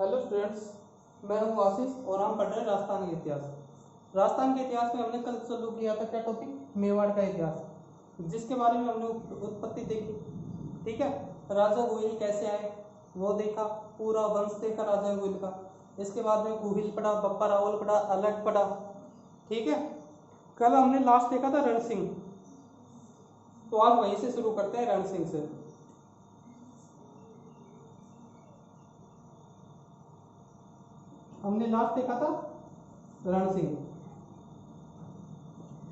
Hello students, मैं हूं आशीष और हम पढ़ रहे हैं राजस्थान के इतिहास। राजस्थान के इतिहास में हमने कल शुरू किया था क्या टॉपिक, मेवाड़ का इतिहास, जिसके बारे में हमने उत्पत्ति देखी। ठीक है, राजा गोहिल कैसे आए वो देखा, पूरा वंश देखा राजा गोहिल का। इसके बाद में गोहिल पढ़ा, बप्पा रावल पढ़ा, अलग पढ़ा। ठीक है, कल हमने लास्ट देखा था रण सिंह, तो आज वहीं से शुरू करते हैं, रण सिंह से। हमने लास्ट देखा था रण सिंह।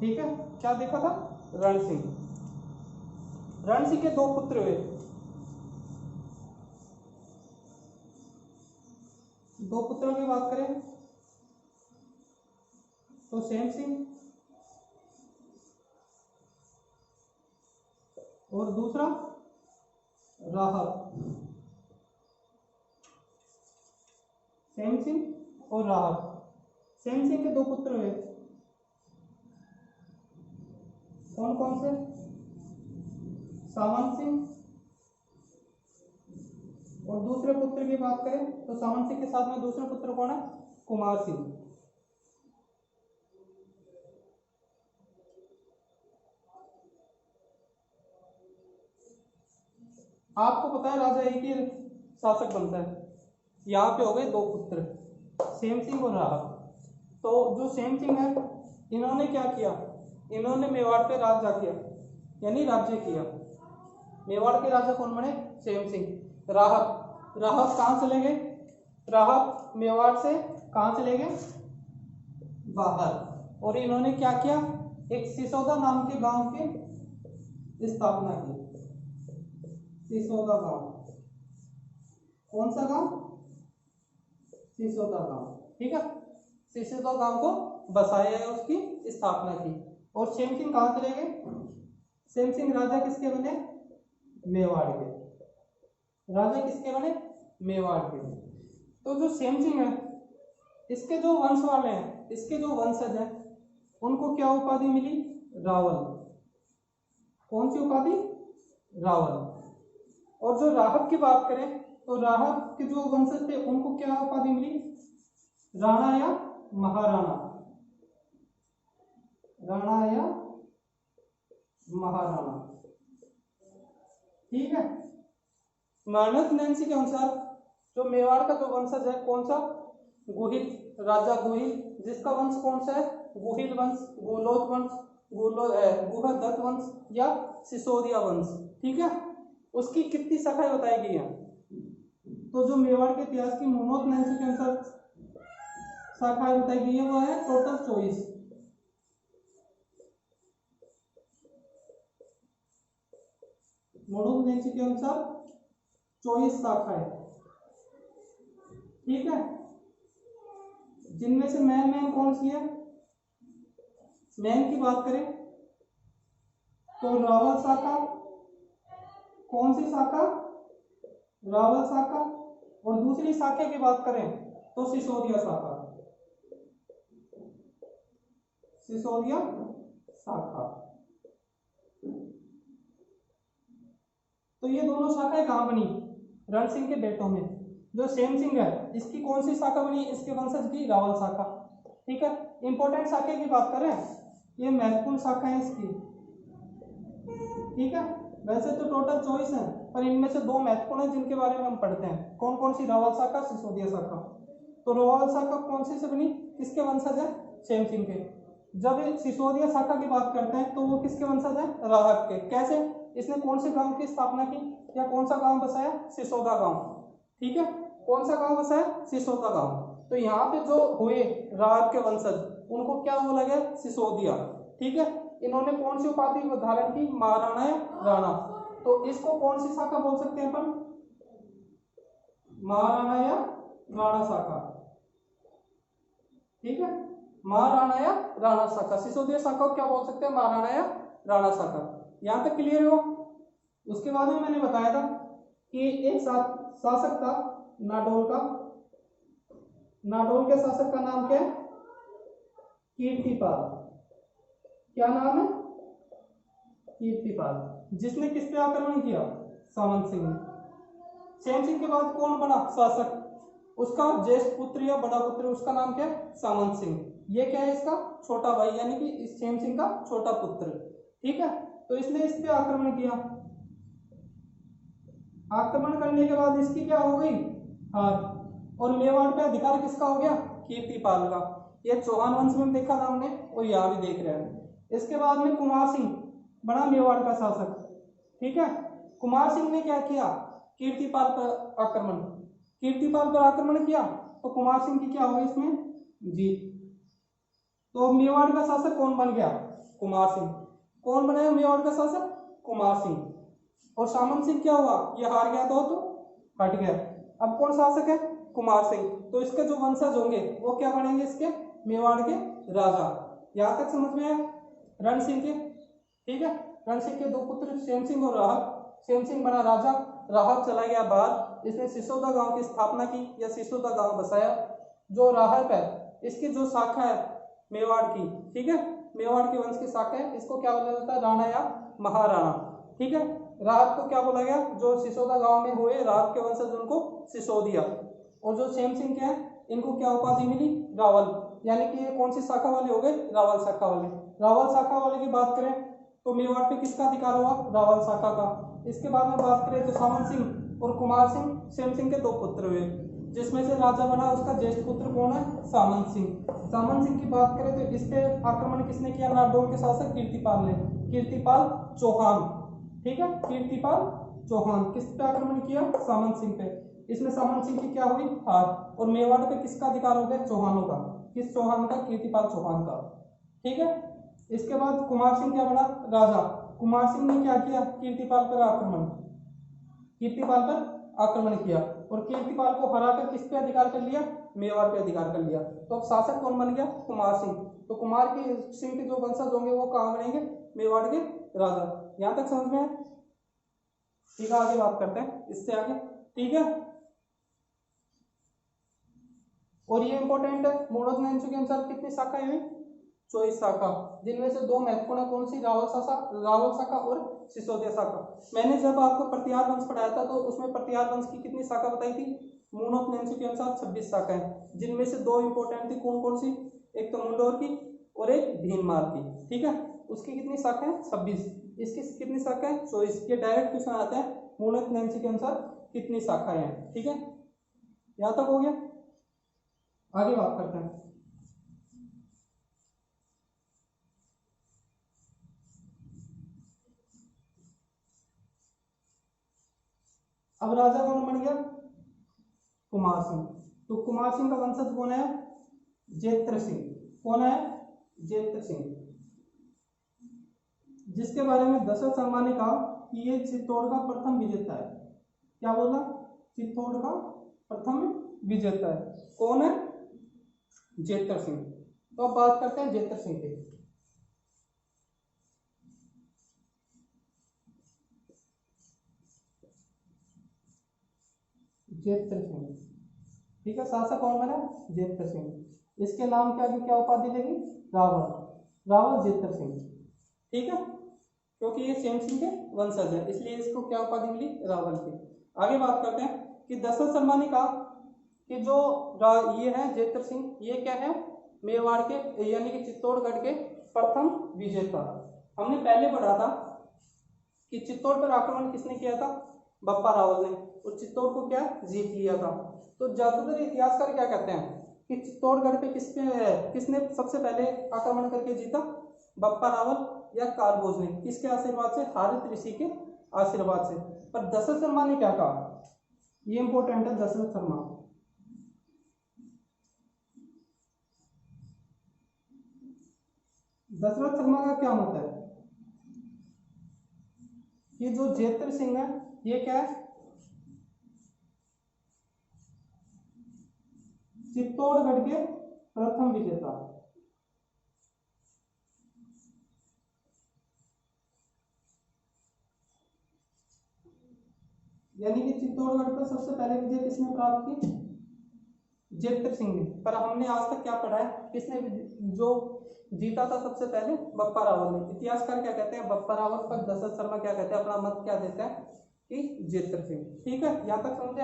ठीक है, क्या देखा था? रण सिंह। रण सिंह के दो पुत्र हुए। दो पुत्रों की बात करें तो सेम सिंह और दूसरा राहत। सेम सिंह और राहत। सेम सिंह के दो पुत्र हुए, कौन कौन से? सामंत सिंह। और दूसरे पुत्र की बात करें तो सामंत सिंह के साथ में दूसरा पुत्र कौन है? कुमार सिंह। आपको पता है राजा एक ही शासक बनता है। यहाँ पे हो गए दो पुत्र, सेम सिंह और राहत। तो जो सेम सिंह है, इन्होंने क्या किया? इन्होंने मेवाड़ पे राजा किया, यानी राज्य किया। मेवाड़ के राजा कौन बने? सेम सिंह। राहत, राहत कहाँ चले गए? राहत मेवाड़ से कहाँ चले गए? बाहर। और इन्होंने क्या किया? एक सिसोदा नाम के गांव की स्थापना की। सिसोदा गांव, कौन सा गांव? सिसोदा गांव। ठीक है, सिसोदा गांव को बसाया है, उसकी स्थापना की। और सेम सिंह कहाँ चले गए? सेम सिंह राजा किसके बने? मेवाड़ के। राजा किसके बने? मेवाड़ के। तो जो सेम सिंह है, इसके जो वंश वाले हैं, इसके जो वंशज हैं, उनको क्या उपाधि मिली? रावल। कौन सी उपाधि? रावल। और जो राहत की बात करें तो राहत के जो वंशज थे, उनको क्या उपाधि मिली? राणा या महाराणा। राणा या महाराणा। ठीक है, मानस नैन्सी के अनुसार जो मेवाड़ का जो वंशज है, कौन सा? गोहिल, राजा गोहिल, जिसका वंश कौन सा है? गोहिल वंश, गोलोक वंश, गुहदत्त वंश या सिसोदिया वंश। ठीक है, उसकी कितनी शाखाएं बताई गई हैं? तो जो मेवाड़ के इतिहास की मोनोत नैन्सी के अनुसार शाखाएं बताई गई है वो है टोटल 24। मोनोत नैन्सी के अनुसार 24 शाखाएं। ठीक है, जिनमें से मैन कौन सी है? मैन की बात करें तो रावल शाखा। कौन सी शाखा? रावल शाखा। और दूसरी शाखा की बात करें तो सिसोदिया शाखा। सिसोदिया शाखा। तो ये दोनों शाखाएं कहां बनी? रण सिंह के बेटों में। जो सेम सिंह है, इसकी कौन सी शाखा बनी? इसके वंशज की रावल शाखा। ठीक है, इंपॉर्टेंट शाखा की बात करें, ये महत्वपूर्ण शाखा है इसकी। ठीक है, वैसे तो टोटल 24 है, पर इनमें से दो महत्वपूर्ण है जिनके बारे में हम पढ़ते हैं। कौन कौन सी? रावल शाखा, सिसोदिया शाखा। तो रावल शाखा कौन सी से बनी? किसके वंशज है? सेम सिंह के। जब सिसोदिया शाखा की बात करते हैं तो वो किसके वंशज है? राहत के। कैसे? इसने कौन से गांव की स्थापना की या कौन सा गांव बसाया? सिसोदा गांव। ठीक है, कौन सा गांव बसाया? सिसोदा गांव। तो यहाँ पे जो हुए राहत के वंशज, उनको क्या बोला गया? सिसोदिया। ठीक है, इन्होंने कौन सी उपाधि धारण की? महाराणा या राणा। तो इसको कौन सी शाखा बोल सकते हैं अपन? महाराणा या राणा शाखा। ठीक है, महाराणा या राणा शाखा। सिसोदिया शाखा को क्या बोल सकते हैं? महाराणा या राणा शाखा। यहां तक क्लियर हो? उसके बाद में मैंने बताया था कि एक शासक था नाडोल का। नाडोल के शासक का नाम क्या है? कीर्तिपाल। क्या नाम है? कीर्तिपाल। जिसने किस पे आक्रमण किया? सामंत सिंह ने। सेम सिंह के बाद कौन बना शासक? उसका ज्येष्ठ पुत्र या बड़ा पुत्र, उसका नाम क्या है? सामंत सिंह। ये क्या है? इसका छोटा भाई, यानी कि इस क्षेम सिंह का छोटा पुत्र। ठीक है, तो इसने इस पे आक्रमण किया। आक्रमण करने के बाद इसकी क्या हो गई? हार। और मेवाड़ पे अधिकार किसका हो गया? कीर्तिपाल का। ये चौहान वंश में देखा था हमने, और यहाँ भी देख रहे हैं। इसके बाद में कुमार सिंह बना मेवाड़ का शासक। ठीक है, कुमार सिंह ने क्या किया? कीर्तिपाल पर आक्रमण। कीर्तिपाल पर आक्रमण किया तो कुमार सिंह की क्या हो गई इसमें? जीत। तो मेवाड़ का शासक कौन बन गया? कुमार सिंह। कौन बनाया मेवाड़ का शासक? कुमार सिंह। और सामंत सिंह क्या हुआ? ये हार गया तो हट गया। अब कौन शासक है? कुमार सिंह। तो इसके जो वंशज होंगे वो क्या बनेंगे? इसके मेवाड़ के राजा। यहां तक समझ में आया? रण सिंह के, ठीक है, रण सिंह के दो पुत्र सेम सिंह और राहत। सेम सिंह बना राजा, राहत चला गया बाहर। इसने सिसोदा गांव की स्थापना की या सिसोदा गांव बसाया। जो राहत है इसकी जो शाखा है मेवाड़ की, ठीक है, मेवाड़ के वंश की शाखा है, इसको क्या बोला जाता है? राणा या महाराणा। ठीक है, राहत को क्या बोला गया? जो सिसोदा गांव में हुए राहत के वंशज उनको सिसोदिया। और जो सेम सिंह के हैं इनको क्या उपाधि मिली? रावल। यानी कि ये कौन सी शाखा वाले हो गए? रावल शाखा वाले। रावल शाखा वाले की बात करें तो मेवाड़ पे किसका अधिकार हुआ? रावल शाखा का। इसके बाद में बात करें तो सामंत सिंह और कुमार सिंह सेम सिंह के दो पुत्र हुए, जिसमें से राजा बना उसका ज्येष्ठ पुत्र कौन है? सामंत सिंह। सामंत सिंह की बात करें तो इस पे आक्रमण किसने किया? नारनौल के शासक कीर्तिपाल ने। कीर्तिपाल चौहान, ठीक है, कीर्तिपाल चौहान किस पे आक्रमण किया? सामंत सिंह पे। इसमें सामंत सिंह की क्या हुई? हार। और मेवाड़ पे किसका अधिकार हो गया? चौहानों का। किस चौहान का? कीर्तिपाल चौहान का। ठीक है, इसके बाद कुमार सिंह क्या बना? राजा। कुमार सिंह ने क्या किया? कीर्तिपाल पर आक्रमण, कीर्तिपाल पर आक्रमण किया और कीर्तिपाल को हराकर किस पे अधिकार कर लिया? मेवाड़ पे अधिकार कर लिया। तो अब शासक कौन बन गया? कुमार सिंह। तो कुमार के सिंह के जो वंशज होंगे वो कहाँ बनेंगे? मेवाड़ के राजा। यहां तक समझ में है? ठीक है, आगे बात करते हैं इससे आगे। ठीक है, और ये इंपॉर्टेंट है, मोनोग्नेंसु के अनुसार कितनी शाखाएं हुई? 24 शाखा, जिनमें से दो महत्वपूर्ण कौन सी? रावल शाखा और सिसोदिया शाखा। मैंने जब आपको प्रतिहार वंश पढ़ाया था तो उसमें प्रतिहार वंश की कितनी शाखा बताई थी? मोनोग्नेंसु के अनुसार 26 शाखाएं, जिनमें से दो इंपॉर्टेंट थी। कौन कौन सी? एक तो मुंडोर की और एक भीनमार की। ठीक है, उसकी कितनी शाखाएं? 26। इसकी कितनी शाखाएं? 24। ये डायरेक्ट क्वेश्चन आता है मोनोग्नेंसु के अनुसार कितनी शाखाएं हैं। ठीक है, यहां तक हो गया। आगे बात करते हैं। अब राजा कौन बन गया? कुमार सिंह। तो कुमार सिंह का वंशज कौन है? जेत्र सिंह। कौन है? जेत्र सिंह, जिसके बारे में दशरथ शर्मा ने कहा कि ये चित्तौड़ का प्रथम विजेता है। क्या बोला? चित्तौड़ का प्रथम विजेता है। कौन है? जेत्र सिंह। तो अब बात करते हैं जेत्र सिंह की। जेत्र सिंह, ठीक है, शासक कौन बना? जेत्र सिंह। इसके नाम के आगे क्या उपाधि लेगी? रावल। रावल जेत्र सिंह। ठीक है, क्योंकि ये सेम सिंह के वंशज है इसलिए इसको क्या उपाधि मिली? रावल की। आगे बात करते हैं कि दशरथ शर्मा ने कहा कि जो ये है जेत्र सिंह, ये क्या है? मेवाड़ के यानी कि चित्तौड़गढ़ के प्रथम विजेता। हमने पहले पढ़ा था कि चित्तौड़ पर आक्रमण किसने किया था? बप्पा रावल ने। और चित्तौड़ को क्या जीत लिया था। तो ज्यादातर इतिहासकार क्या कहते हैं कि चित्तौड़गढ़ पे किसने सबसे पहले आक्रमण करके जीता? बप्पा रावल या कारभोज ने। किसके आशीर्वाद से? हारित ऋषि के आशीर्वाद से। पर दशरथ शर्मा ने क्या कहा? ये इंपॉर्टेंट है। दशरथ शर्मा, दशरथ शर्मा का क्या मत है कि जो जेत्र सिंह है ये क्या है? चित्तौड़गढ़ के प्रथम विजेता। यानी कि चित्तौड़गढ़ पर सबसे पहले विजय किसने प्राप्त की? जेत्र सिंह ने। पर हमने आज तक क्या पढ़ा है? किसने जो जीता था सबसे पहले? बप्पा रावल ने। इतिहासकार क्या कहते हैं? बप्पा रावल। पर दशरथ शर्मा क्या कहते हैं? अपना मत क्या देते हैं कि जेत्र सिंह। ठीक है, यहां तक समझे?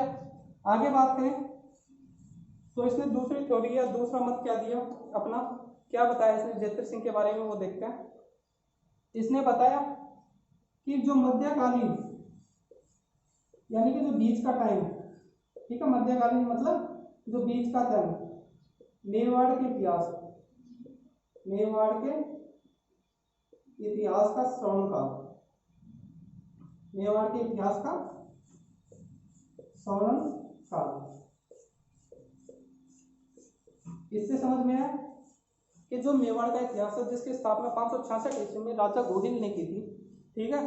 आगे बात करें तो इसने दूसरी थ्योरी या दूसरा मत क्या दिया अपना, क्या बताया इसने जेतर सिंह के बारे में, वो देखते हैं। इसने बताया कि जो मध्यकालीन यानी कि जो बीच का टाइम, ठीक है, मध्यकालीन मतलब जो बीच का टाइम, मेवाड़ के इतिहास का श्रवण काल, मेवाड़ के इतिहास का श्रवण काल। इससे समझ में आया कि जो मेवाड़ का इतिहास है जिसकी स्थापना 566 ईस्वी में राजा गोहिल ने की थी, ठीक है,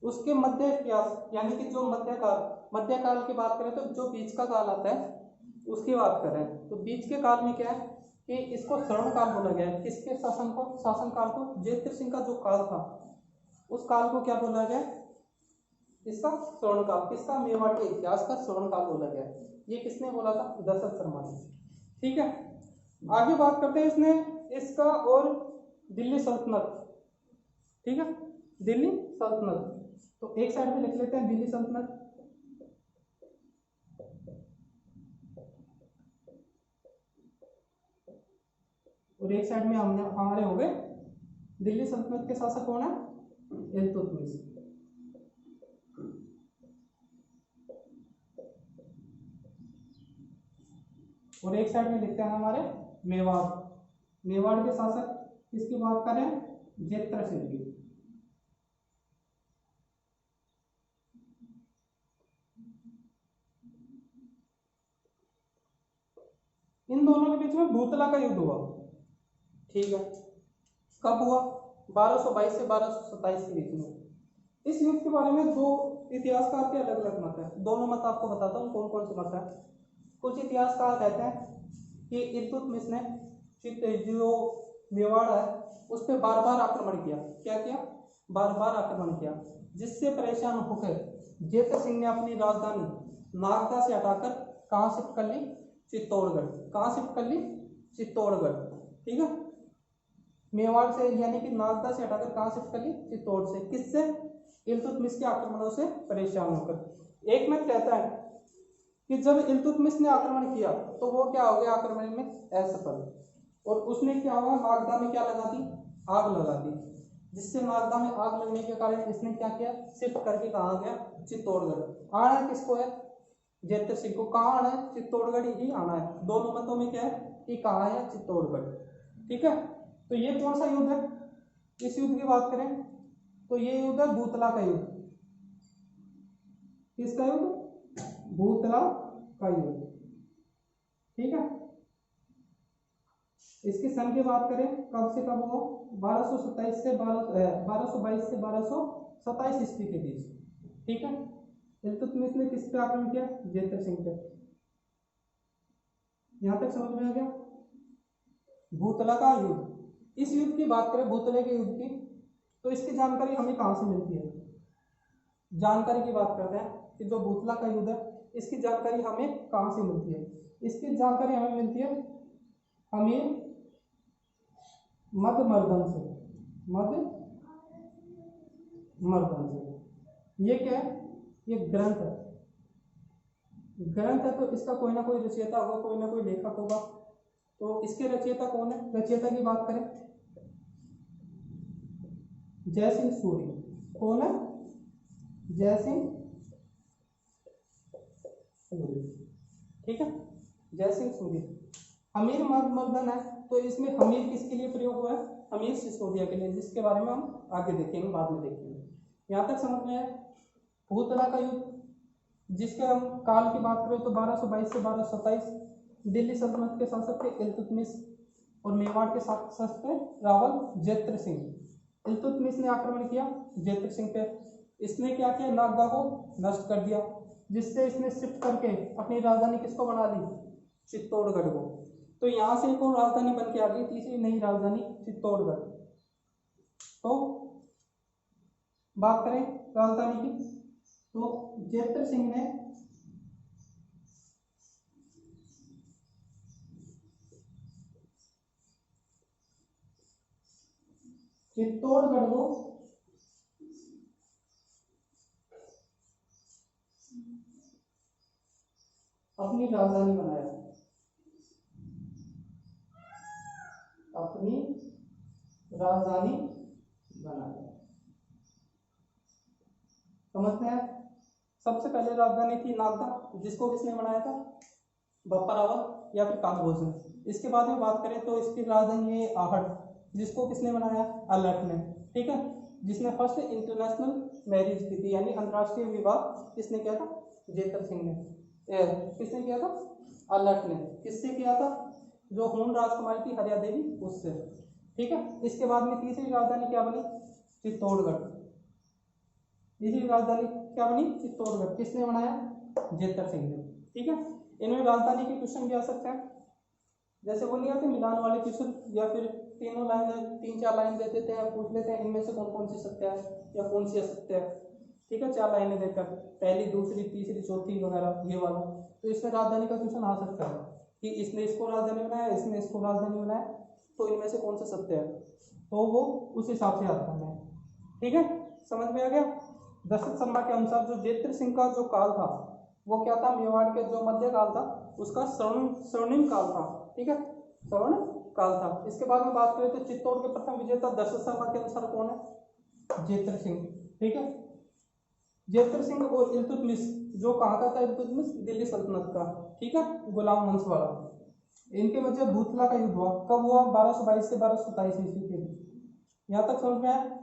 उसके मध्य इतिहास यानी कि जो मध्यकाल की बात करें तो जो बीच का काल आता है उसकी बात करें तो बीच के काल में क्या है कि इसको श्रवण काल बोला गया है। किसके शासन काल को, जेतर सिंह का जो काल था उस काल को क्या बोला गया, इसका श्रवण काल। किसका, मेवाड़ के इतिहास का श्रवण काल बोला गया। ये किसने बोला था, दशरथ शर्मा ने। ठीक है, आगे बात करते हैं इसने इसका और दिल्ली सल्तनत, ठीक है, दिल्ली सल्तनत। तो एक साइड में लिख लेते हैं दिल्ली सल्तनत, और एक साइड में हमारे हो गए दिल्ली सल्तनत के शासक कौन है, इल्तुतमिश। और एक साइड में लिखते हैं हमारे मेवाड़ के शासक किसकी बात करें, जेतर सिंह की। इन दोनों के बीच में भूतला का युद्ध हुआ, ठीक है, कब हुआ, 1222 से 1227 के बीच में। इस युद्ध के बारे में दो इतिहासकार के अलग अलग मत है, दोनों मत आपको बताता हूँ कौन कौन से मत है। कुछ इतिहासकार कहते हैं कि इल्तुतमिश ने जो मेवाड़ है उस पर बार बार आक्रमण किया, क्या किया, बार बार आक्रमण किया, जिससे परेशान होकर जेतर सिंह ने अपनी राजधानी नागदा से हटाकर कहाँ शिफ्ट कर ली, चित्तौड़गढ़। कहाँ शिफ्ट कर ली, चित्तौड़गढ़, ठीक है, मेवाड़ से यानी कि नागदा से हटाकर कहाँ शिफ्ट कर ली, चित्तौड़ से। किससे, इल्तुतमिश के आक्रमणों से परेशान होकर। एक मत कहता है कि जब इल्तुतमिश ने आक्रमण किया तो वो क्या हो गया, आक्रमण में असफल, और उसने क्या हुआ, नागदा में क्या लगा दी, आग लगा दी, जिससे नागदा में आग लगने के कारण इसने क्या किया, शिफ्ट करके कहा गया, चित्तौड़गढ़। आना किसको है, जेतर सिंह को। कहाँ आना है, चित्तौड़गढ़ ही आना है। दोनों मतों में क्या है कि कहाँ है, चित्तौड़गढ़, ठीक है। तो ये कौन सा युद्ध है, इस युद्ध की बात करें तो ये युद्ध है भूतला का युद्ध। किसका युद्ध, भूतला का युद्ध, ठीक है। इसके सन की बात करें कब से कब हुआ, 1227 से 1222 से 1227 ईस्वी के बीच, ठीक है। इल्तुतमिश ने किस पे आक्रमण किया, जेतर सिंह पे। यहां तक समझ में आ गया, भूतला का युद्ध। इस युद्ध की बात करें, भूतले के युद्ध की, तो इसकी जानकारी हमें कहां से मिलती है, जानकारी की बात करते हैं कि जो भूतला का युद्ध है इसकी जानकारी हमें कहां से मिलती है। इसकी जानकारी हमें मिलती है हमीर मधमर्दन से, मधमर्दन से। ये क्या है, ये ग्रंथ है, ग्रंथ है तो इसका कोई ना कोई रचयिता होगा, कोई ना कोई लेखक होगा। तो इसके रचयिता कौन है, रचयिता की बात करें जयसिंह सूरी। कौन है, जयसिंह सूरी, ठीक है, जयसिंह सूरी। हमीर मधमर्दन है तो इसमें हमीर किसके लिए प्रयोग हुआ है, हमीर सिसोदिया के लिए, जिसके बारे में हम आगे देखेंगे, बाद में देखेंगे। यहाँ तक समझ में आया। भूतला का युद्ध जिसके हम काल की बात करें तो 1222 से 1227, दिल्ली सल्तनत के शासक थे इल्तुतमिश और मेवाड़ के शासक थे रावल जेतर सिंह। इल्तुतमिश ने आक्रमण किया जेतर सिंह पे, इसने क्या किया, नागदा को नष्ट कर दिया, जिससे इसने शिफ्ट करके अपनी राजधानी किसको बना ली, चित्तौड़गढ़ को। तो यहाँ से एक और राजधानी बन के आ गई, तीसरी नई राजधानी चित्तौड़गढ़। तो बात करें राजधानी की तो जेतर सिंह ने चित्तौड़गढ़ को अपनी राजधानी बनाया, अपनी राजधानी बनाई। समझ में आया? सबसे पहले राजधानी थी नालंदा, जिसको किसने बनाया था? बप्पा रावल या फिर काकभोज ने। इसके बाद में बात करें तो इसकी राजधानी है आहट, जिसको किसने बनाया? अल्लट ने। ठीक है, जिसने फर्स्ट इंटरनेशनल मैरिज की थी, यानी अंतर्राष्ट्रीय विवाह किसने किया था? जेतर सिंह ने। किसने किया था? अल्लट ने। किससे किया था? जो हूण राजकुमारी थी हरिया देवी, उससे। ठीक है, इसके बाद में तीसरी राजधानी क्या बनी? चित्तौड़गढ़। तीसरी राजधानी क्या बनी? चित्तौड़गढ़। किसने बनाया? जेतर सिंह ने। ठीक है, इनमें राजधानी के क्वेश्चन भी आ सकते हैं, जैसे वो नहीं आते मिलान वाले क्वेश्चन, या फिर तीनों लाइन 3-4 लाइन दे देते हैं, पूछ लेते हैं इनमें से कौन कौन सी सत्य है या कौन सी असत्य है। ठीक है, 4 लाइनें देकर पहली, दूसरी, तीसरी, चौथी वगैरह, ये वाला। तो इसमें राजधानी का क्वेश्चन आ सकता है कि इसने इसको राजधानी बनाया, इसने इसको राजधानी बनाया, तो इनमें से कौन सा सत्य है, तो वो उस हिसाब से याद करना है। ठीक है, समझ में आ गया? दशरथ शर्मा के अनुसार जो जेतर सिंह का जो काल था वो क्या था? मेवाड़ के जो मध्यकाल था उसका स्वर्णिम काल था। ठीक है, स्वर्ण काल था। इसके बाद में बात करें तो चित्तौड़ के प्रथम विजेता दशरथ शर्मा के अनुसार कौन है? जेतर सिंह। ठीक है, जेतर सिंह और इल्तुतमिश, जो कहाँ का था? इल्तुतमिश दिल्ली सल्तनत का। ठीक है, गुलाम वंश वाला। इनके मध्य भूतला का युद्ध हुआ। कब हुआ? 1222 से 1227 ईस्वी के बीच। यहाँ तक समझ में आया?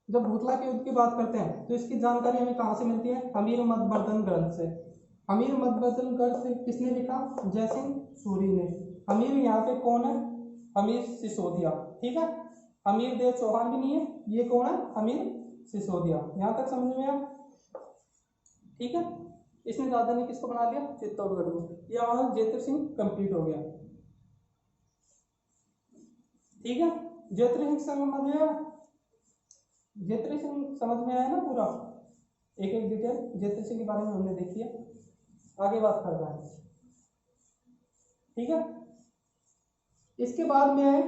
जब भूतला के युद्ध की बात करते हैं तो इसकी जानकारी हमें कहाँ से मिलती है? अमीर मधवर्धन ग्रंथ से। अमीर मधवर्धन ग्रंथ से किसने लिखा? जयसिंह सूरी ने। अमीर यहाँ पे कौन है? अमीर सिसोदिया। ठीक है, अमीर देव चौहान भी नहीं है, ये कौन है? अमीर सिसोदिया। यहाँ तक समझ में आया? ठीक है, इसने राजधानी किसको बना लिया? चित्तौड़गढ़ को। ये हमारा जेतर सिंह कंप्लीट हो गया। ठीक है, जेतर सिंह समझ में आया? जेतर सिंह समझ में आया ना पूरा? एक एक डिटेल जेतर सिंह के बारे में हमने देखी है, आगे बात कर रहा है। ठीक है, इसके बाद में है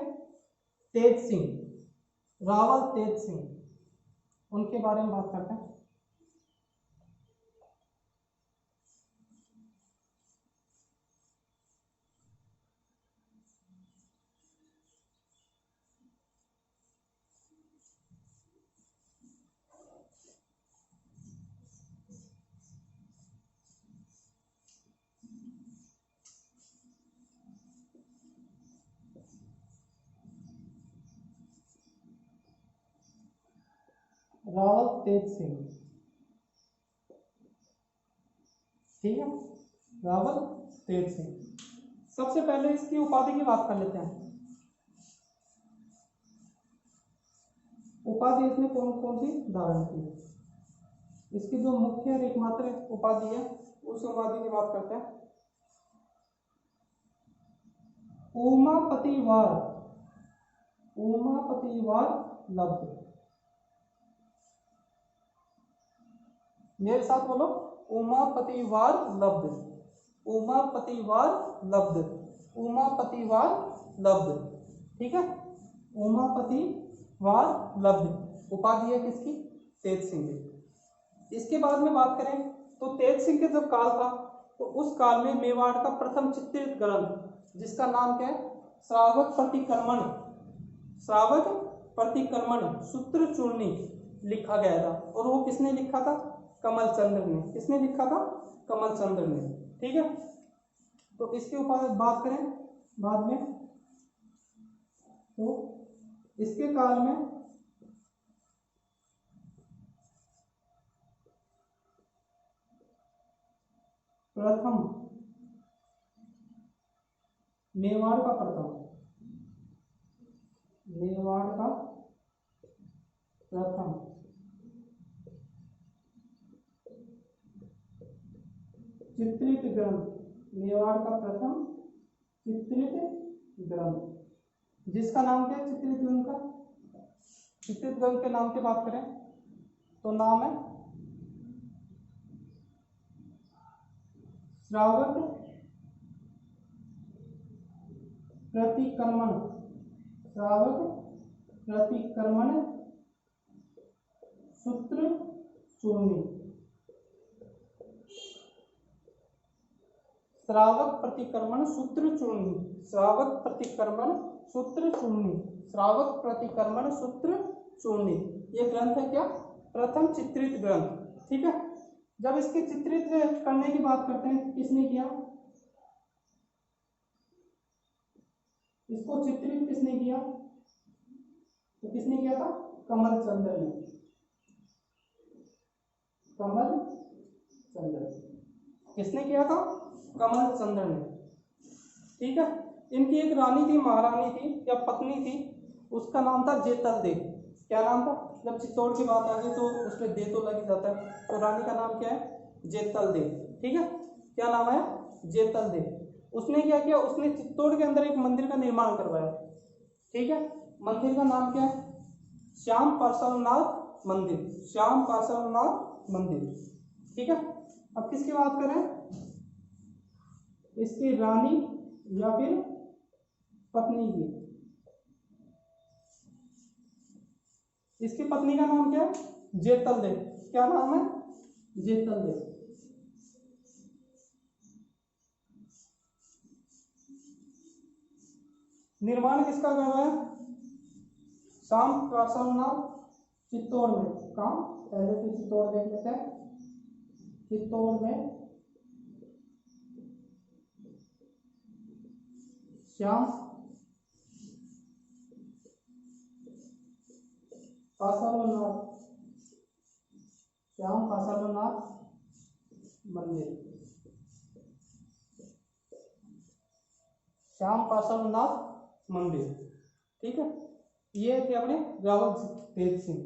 तेज सिंह, रावल तेज सिंह, उनके बारे में बात करते हैं। रावल तेज सिंह। ठीक है, रावल तेज सिंह। सबसे पहले इसकी उपाधि की बात कर लेते हैं। उपाधि इसने कौन कौन सी धारण की? इसकी जो मुख्य और एकमात्र उपाधि है उस उपाधि की बात करते हैं। उमापतिवार, उमापतिवार लब्ध। मेरे साथ बोलो, उमापतिवार लब्ध, उमापतिवार लब्ध, उमापतिवार लब्ध। ठीक है, उमापतिवार लब्ध उपाधि है किसकी? तेज सिंह की। इसके बाद में बात करें तो तेज सिंह के जब काल था तो उस काल में मेवाड़ का प्रथम चित्रित ग्रंथ, जिसका नाम क्या है? श्रावक प्रतिक्रमण, श्रावक प्रतिक्रमण सूत्र चूर्णी लिखा गया था। और वो किसने लिखा था? कमलचंद्र ने। किसने लिखा था? कमलचंद्र ने। ठीक है, तो इसके ऊपर बात करें बाद में तो इसके काल में प्रथम मेवाड़ का प्रथम, मेवाड़ का प्रथम चित्रित ग्रंथ, मेवाड़ का प्रथम चित्रित ग्रंथ, जिसका नाम क्या है? चित्रित ग्रंथ का, चित्रित ग्रंथ के नाम की बात करें तो नाम है श्रावक प्रतिक्रमण, श्रावक प्रतिक्रमण सूत्र चूर्णी, श्रावक प्रतिक्रमण सूत्र चूर्णी, श्रावक प्रतिक्रमण सूत्र चूर्णी, श्रावक प्रतिक्रमण सूत्र चूर्णी, ये ग्रंथ है क्या, प्रथम चित्रित ग्रंथ। ठीक है, जब इसके चित्रित करने की बात करते हैं, किसने किया, इसको चित्रित किसने किया, तो किसने किया था, कमल चंद्र ने, कमल चंद्र, किसने किया था, कमल चंद्र ने। ठीक है, इनकी एक रानी थी, महारानी थी या पत्नी थी, उसका नाम था जेतल दे। क्या नाम था, जब चित्तौड़ की बात आ गई तो उसमें दे तो लग जाता है, तो रानी का नाम क्या है, जेतल दे। ठीक है, क्या नाम है, जेतल दे। उसने क्या किया, उसने चित्तौड़ के अंदर एक मंदिर का निर्माण करवाया। ठीक है, मंदिर का नाम क्या है, श्याम पार्श्वनाथ मंदिर, श्याम पार्श्वनाथ मंदिर। ठीक है, अब किसकी बात करें, इसकी रानी या फिर पत्नी की, इसकी पत्नी का नाम क्या है, जेतल दे। क्या नाम है, जेतल दे। निर्माण किसका करवाया, श्याम पार्श्वनाथ चित्तौड़ में। कहाँ, पहले तो चित्तौड़ देख लेते हैं, चित्तौड़ में श्याम पार्श्वनाथ, श्याम पार्श्वनाथ मंदिर, श्याम पार्श्वनाथ मंदिर। ठीक है, ये थे अपने रावल तेज सिंह।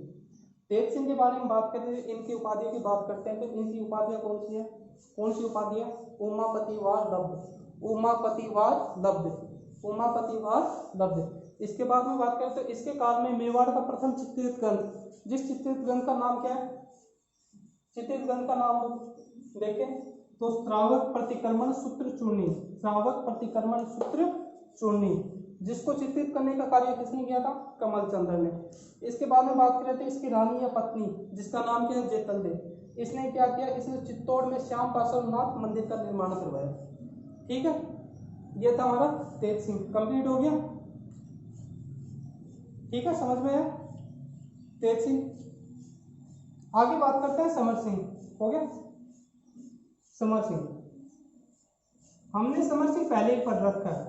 तेज सिंह के बारे में बात करते हैं, इनकी उपाधियों की बात करते हैं, तो इनकी उपाधियां कौन सी है, कौन सी उपाधि है, उमापतिवार लब्ध, उमापतिवार लब्ध, उमापतिवार लब्ध। इसके बाद में बात करें तो इसके काल में मेवाड़ का प्रथम चित्रित ग्रंथ, जिस चित्रित ग्रंथ का नाम क्या है, चित्रित ग्रंथ का नाम देखें तो श्रावक प्रतिक्रमण सूत्र चूर्णी, श्रावक प्रतिक्रमण सूत्र चूर्णी, जिसको चित्रित करने का कार्य किसने किया था, कमल चंद्र ने। इसके बाद में बात करें तो इसकी रानी या पत्नी, जिसका नाम क्या है, जेतल दे, इसने क्या किया, इसने चित्तौड़ में श्याम पार्श्वनाथ मंदिर का निर्माण करवाया। ठीक है, ये था हमारा तेज सिंह, कंप्लीट हो गया। ठीक है, समझ में है तेज सिंह। आगे बात करते हैं समर सिंह, हो गया समर सिंह। हमने समर सिंह पहले ही पढ़ रखा है,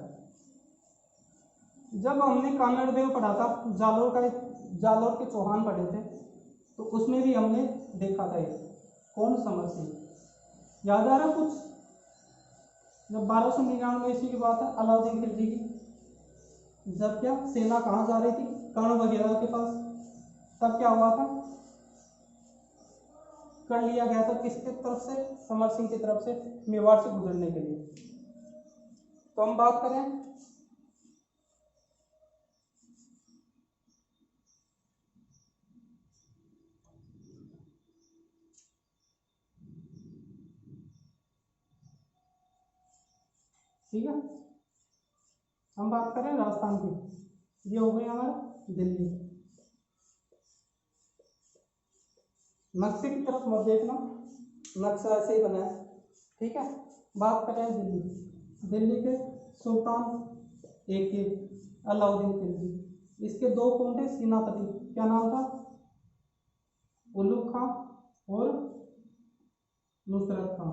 जब हमने कानड़ देव पढ़ा था, जालोर के चौहान पढ़े थे, तो उसमें भी हमने देखा था ये कौन, समर सिंह। याद आ रहा कुछ, जब 1299 ईस्वी की बात है, अलाउद्दीन खिलजी की, जब क्या सेना कहाँ जा रही थी, कर्ण वगैरह के पास, तब क्या हुआ था, कर लिया गया था किसकी तरफ से, समर सिंह की तरफ से, मेवाड़ से गुजरने के लिए। तो हम बात करें ठीक है, हम बात करें राजस्थान की, ये हो गई हमारा दिल्ली। नक्शे की तरफ मत देखना, नक्शा ऐसे ही बना है। ठीक है, बात करें दिल्ली, दिल्ली के सुल्तान एक के अलाउद्दीन खिलजी, इसके दो कौन थे, सेनापति, क्या नाम था, उलुग खां और नुसरत खां।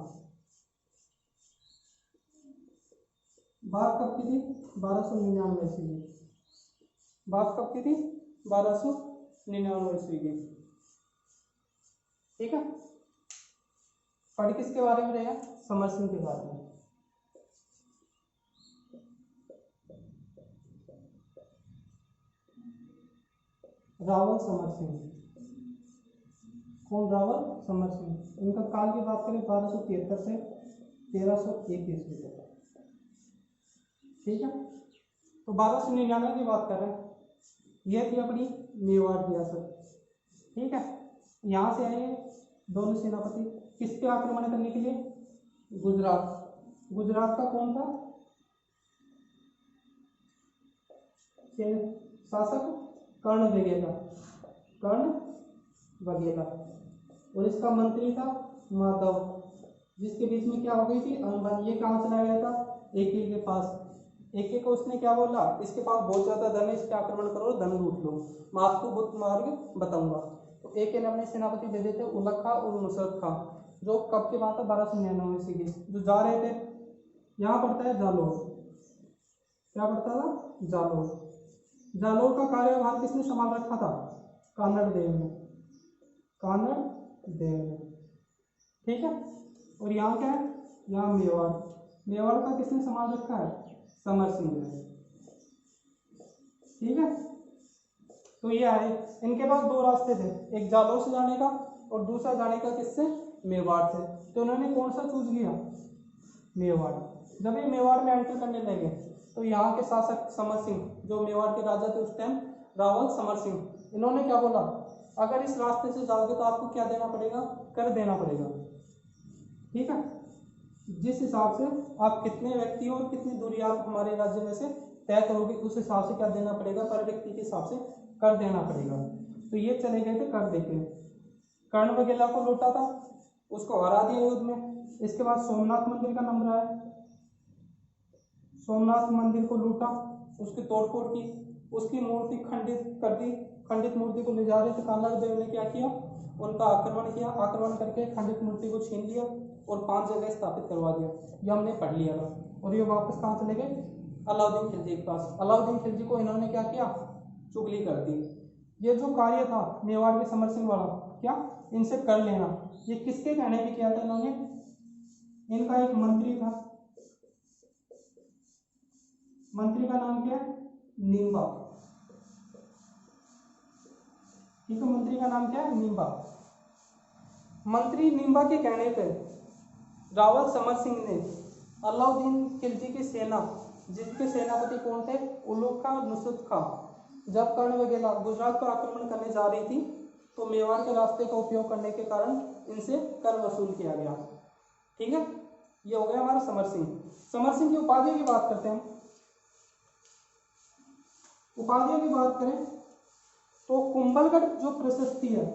बात कब की थी, 1299 ईस्वी की, बात कब की थी, 1299 ईस्वी की। ठीक है, पढ़ किसके बारे में रहेगा, समर सिंह के बारे में। रावल समर सिंह, कौन, रावल समर सिंह। इनका काल की बात करें 1273 से 1301 ईस्वी तक। ठीक है, तो 1299 की बात कर रहे हैं, यह थी अपनी मेवाड़ रियासत। ठीक है, यहाँ से आए दोनों सेनापति, किस पे आक्रमण करने के लिए, गुजरात। गुजरात का कौन था शासक, कर्ण वगेला, कर्ण वगेला, और इसका मंत्री था माधव, जिसके बीच में क्या हो गई थी, अनबन। ये कहाँ चला गया था, एक के पास, एक एक को उसने क्या बोला, इसके पास बहुत ज्यादा धन है, इस पे आक्रमण करो, धन लूट लो, मैं आपको बुद्ध मार्ग बताऊंगा। तो एक ने अपने सेनापति भेजे थे उलग खां और नुसरत खां, जो कब के बाद था 1299 ईस्वी के, जो जा रहे थे, यहाँ पड़ता है जालोर, क्या पड़ता था, जालोर। जालोर का कार्यभार किसने संभाल रखा था, कानड़ देव ने, कानड़ देव ने, ठीक है। और यहाँ क्या है, यहाँ मेवाड़, मेवाड़ का किसने संभाल रखा है, समर सिंह ने, ठीक है। तो ये आए, इनके पास दो रास्ते थे, एक जालोर से जाने का और दूसरा जाने का किससे, मेवाड़ से। तो उन्होंने कौन सा चूज किया, मेवाड़। जब ये मेवाड़ में एंटर करने लगे तो यहाँ के शासक समर सिंह, जो मेवाड़ के राजा थे उस टाइम, रावल समर सिंह, इन्होंने क्या बोला, अगर इस रास्ते से जाओगे तो आपको क्या देना पड़ेगा, कर देना पड़ेगा, ठीक है। जिस हिसाब से आप कितने व्यक्ति और कितनी दूरी आप हमारे राज्य में से तय करोगे, उस हिसाब से क्या देना पड़ेगा, पर व्यक्ति के हिसाब से कर देना पड़ेगा। तो ये चले गए थे कर देके, कर्ण वगैरह को लूटा था, उसको हरा दिया युद्ध में। इसके बाद सोमनाथ मंदिर का नंबर आया, सोमनाथ मंदिर को लूटा, उसकी तोड़फोड़ की, उसकी मूर्ति खंडित कर दी, खंडित मूर्ति को ले जा रहे थे, कानड़ देव ने क्या किया, उनका आक्रमण किया, आक्रमण करके खंडित मूर्ति को छीन लिया और 5 जगह स्थापित करवा दिया। ये हमने पढ़ लिया था। और ये वापस कहाँ चले गए, अलाउद्दीन खिलजी के पास। अलाउद्दीन खिलजी को इन्होंने क्या किया, चुगली कर दी। ये जो कार्य था मेवाड़ के समर सिंह वाला, क्या इनसे कर लेना, ये किसके कहने पे किया था इन्होंने, इनका एक मंत्री था, मंत्री का नाम क्या है, निम्बा, ठीक है, मंत्री का नाम क्या है, निम्बा। मंत्री निम्बा के कहने पे रावल समर सिंह ने अलाउद्दीन खिलजी की सेना, जिसके सेनापति कौन थे, उलुग खां और नुसरत खां, जब कर्ण वगैरह गुजरात पर आक्रमण करने जा रही थी तो मेवाड़ के रास्ते का उपयोग करने के कारण इनसे कर वसूल किया गया, ठीक है। ये हो गया हमारा समर सिंह। समर सिंह की उपाधियों की बात करते हैं। उपाधियों की बात करें तो कुंभलगढ़ जो प्रशस्ति है,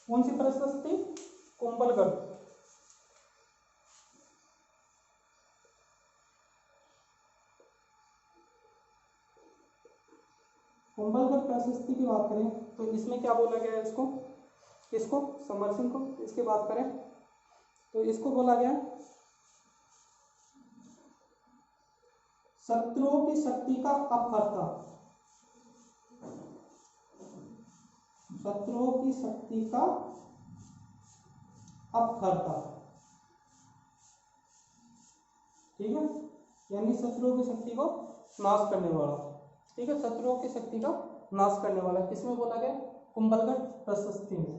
कौन सी प्रशस्ति, कुंभलगढ़, कुंभलगढ़ प्रशस्ति की बात करें तो इसमें क्या बोला गया है, इसको, किसको, समर सिंह को। इसकी बात करें तो इसको बोला गया शत्रुओं की शक्ति का अपहर्ता, शत्रुओं की शक्ति का अपहर्ता, ठीक है, यानी शत्रुओं की शक्ति को नाश करने वाला, ठीक है, शत्रुओं की शक्ति का नाश करने वाला। किसमें बोला गया, कुंभलगढ़ प्रशस्ति में,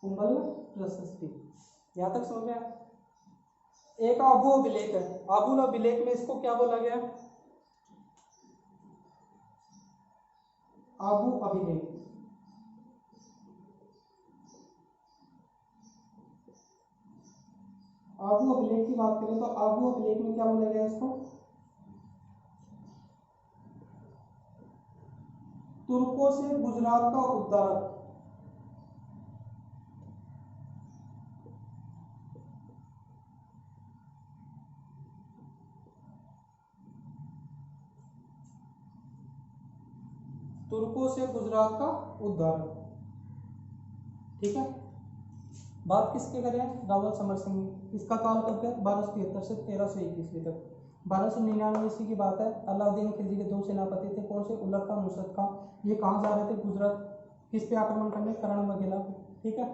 कुंभलगढ़ प्रशस्ति। यहां तक समझ में। एक आबू अभिलेख है, आबू अभिलेख में इसको क्या बोला गया, आबू अभिलेख, आबू अभिलेख की बात करें तो आबू अभिलेख में क्या बोला गया इसको, तुर्कों से गुजरात का उद्धार, तुर्कों से गुजरात का उद्धार, ठीक है। बात किसके करें, रावल समर सिंह। इसका काल कब गया, 1273 से 1301 ईस्वी तक। 1299 ईस्वी की बात है, अलाउद्दीन खिलजी के 2 सेनापति थे, कौन से, उलग खां, नुसरत खां। ये कहाँ जा रहे थे, गुजरात, किस पे आक्रमण करने, कर्ण वगैरह पे, ठीक है।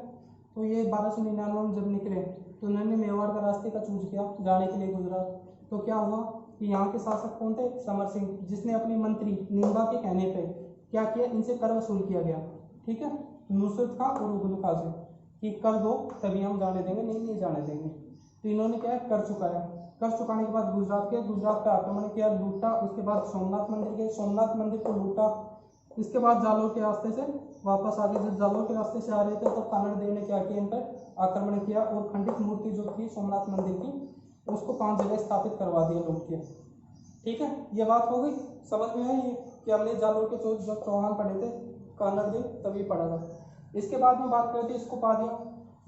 तो ये 1299 में जब निकले तो उन्होंने मेवाड़ का रास्ते का चूज किया जाने के लिए गुजरात। तो क्या हुआ कि यहाँ के शासक कौन थे, समर सिंह, जिसने अपने मंत्री निम्बा के कहने पे क्या किया, इनसे कर वसूल किया गया, ठीक है, नुसरत खां और उलग खां से, कि कर दो तभी हम जाने देंगे, नहीं जाने देंगे। तो इन्होंने क्या है, कर चुकाया। कर चुकाने के बाद गुजरात का आक्रमण किया, लूटा। उसके बाद सोमनाथ मंदिर गए, सोमनाथ मंदिर को लूटा। इसके बाद जालोर के रास्ते से वापस आ गए। जब जालोर के रास्ते से आ रहे थे तो कानड़ देव ने क्या किया, इन पर आक्रमण किया और खंडित मूर्ति जो थी सोमनाथ मंदिर की, उसको 5 जगह स्थापित करवा दिया, लूट के, ठीक है। ये बात हो गई, समझ में आई कि हमने जालोर के जब चौहान पढ़े थे, कानड़ देव तभी पढ़ा था। इसके बाद में बात करते हैं इसको उपाधियाँ।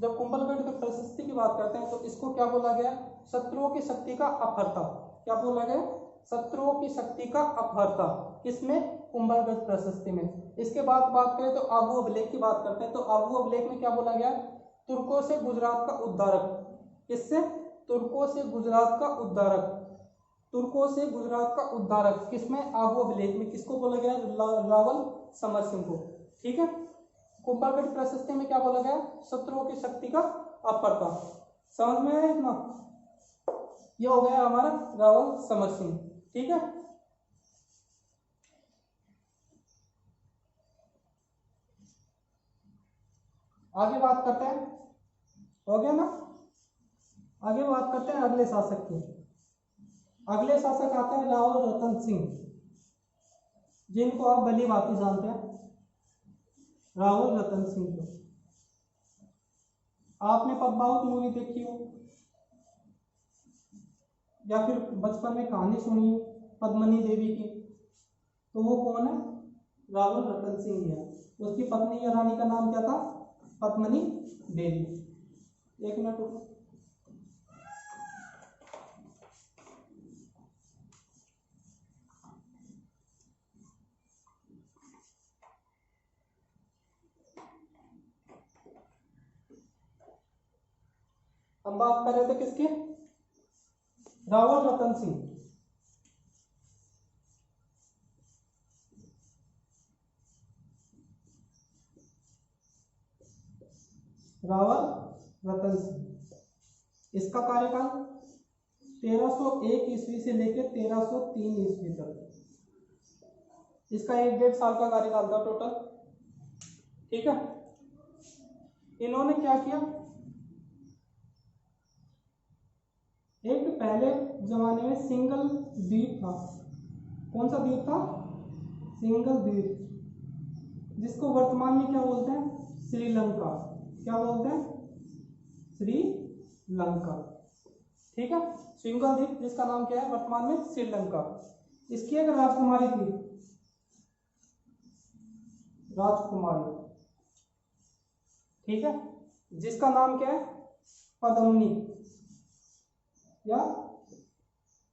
जब कुंभलगढ़ की प्रशस्ति की बात करते हैं तो इसको क्या बोला गया? शत्रुओं की शक्ति का अपहर्ता। क्या बोला गया? शत्रुओं की शक्ति का अपहर्ता। किसमें? कुंभलगढ़ प्रशस्ति में। इसके बाद बात करें तो आबू अभिलेख की बात करते हैं तो आबू अभिलेख में क्या बोला गया? तुर्कों से गुजरात का उद्धारक। किससे? तुर्कों से गुजरात का उद्धारक। तुर्कों से गुजरात का उद्धारक किसमें? आबू अभिलेख में। किसको बोला गया? रावल समर सिंह को। ठीक है। कुंभलगढ़ प्रशस्ति में क्या बोला गया? शत्रुओं की शक्ति का अपहर्ता। समझ में आया इतना? ये हो गया हमारा रावल समर सिंह। ठीक है। आगे बात करते हैं, हो गया ना? आगे बात करते हैं अगले शासक की। अगले शासक आते हैं रावल रतन सिंह, जिनको आप भली भांति जानते हैं, रावल रतन सिंह को। आपने पद्मावत मूवी देखी हो या फिर बचपन में कहानी सुनी हो पद्मनी देवी की, तो वो कौन है? रावल रतन सिंह है। उसकी पत्नी या रानी का नाम क्या था? पद्मनी देवी। एक मिनट रुको। हम बात कर रहे थे किसकी? रावल रतन सिंह। रावल रतन सिंह। इसका कार्यकाल 1301 ईस्वी से लेकर 1303 ईस्वी तक। इसका 1-1.5 साल का कार्यकाल था टोटल। ठीक है। इन्होंने क्या किया? एक पहले जमाने में सिंगल द्वीप था। कौन सा द्वीप था? सिंगल द्वीप, जिसको वर्तमान में क्या बोलते हैं? श्रीलंका। क्या बोलते हैं? श्रीलंका। ठीक है। सिंगल द्वीप जिसका नाम क्या है वर्तमान में? श्रीलंका। इसकी एक राजकुमारी थी, राजकुमारी। ठीक है। जिसका नाम क्या है? पद्मनी या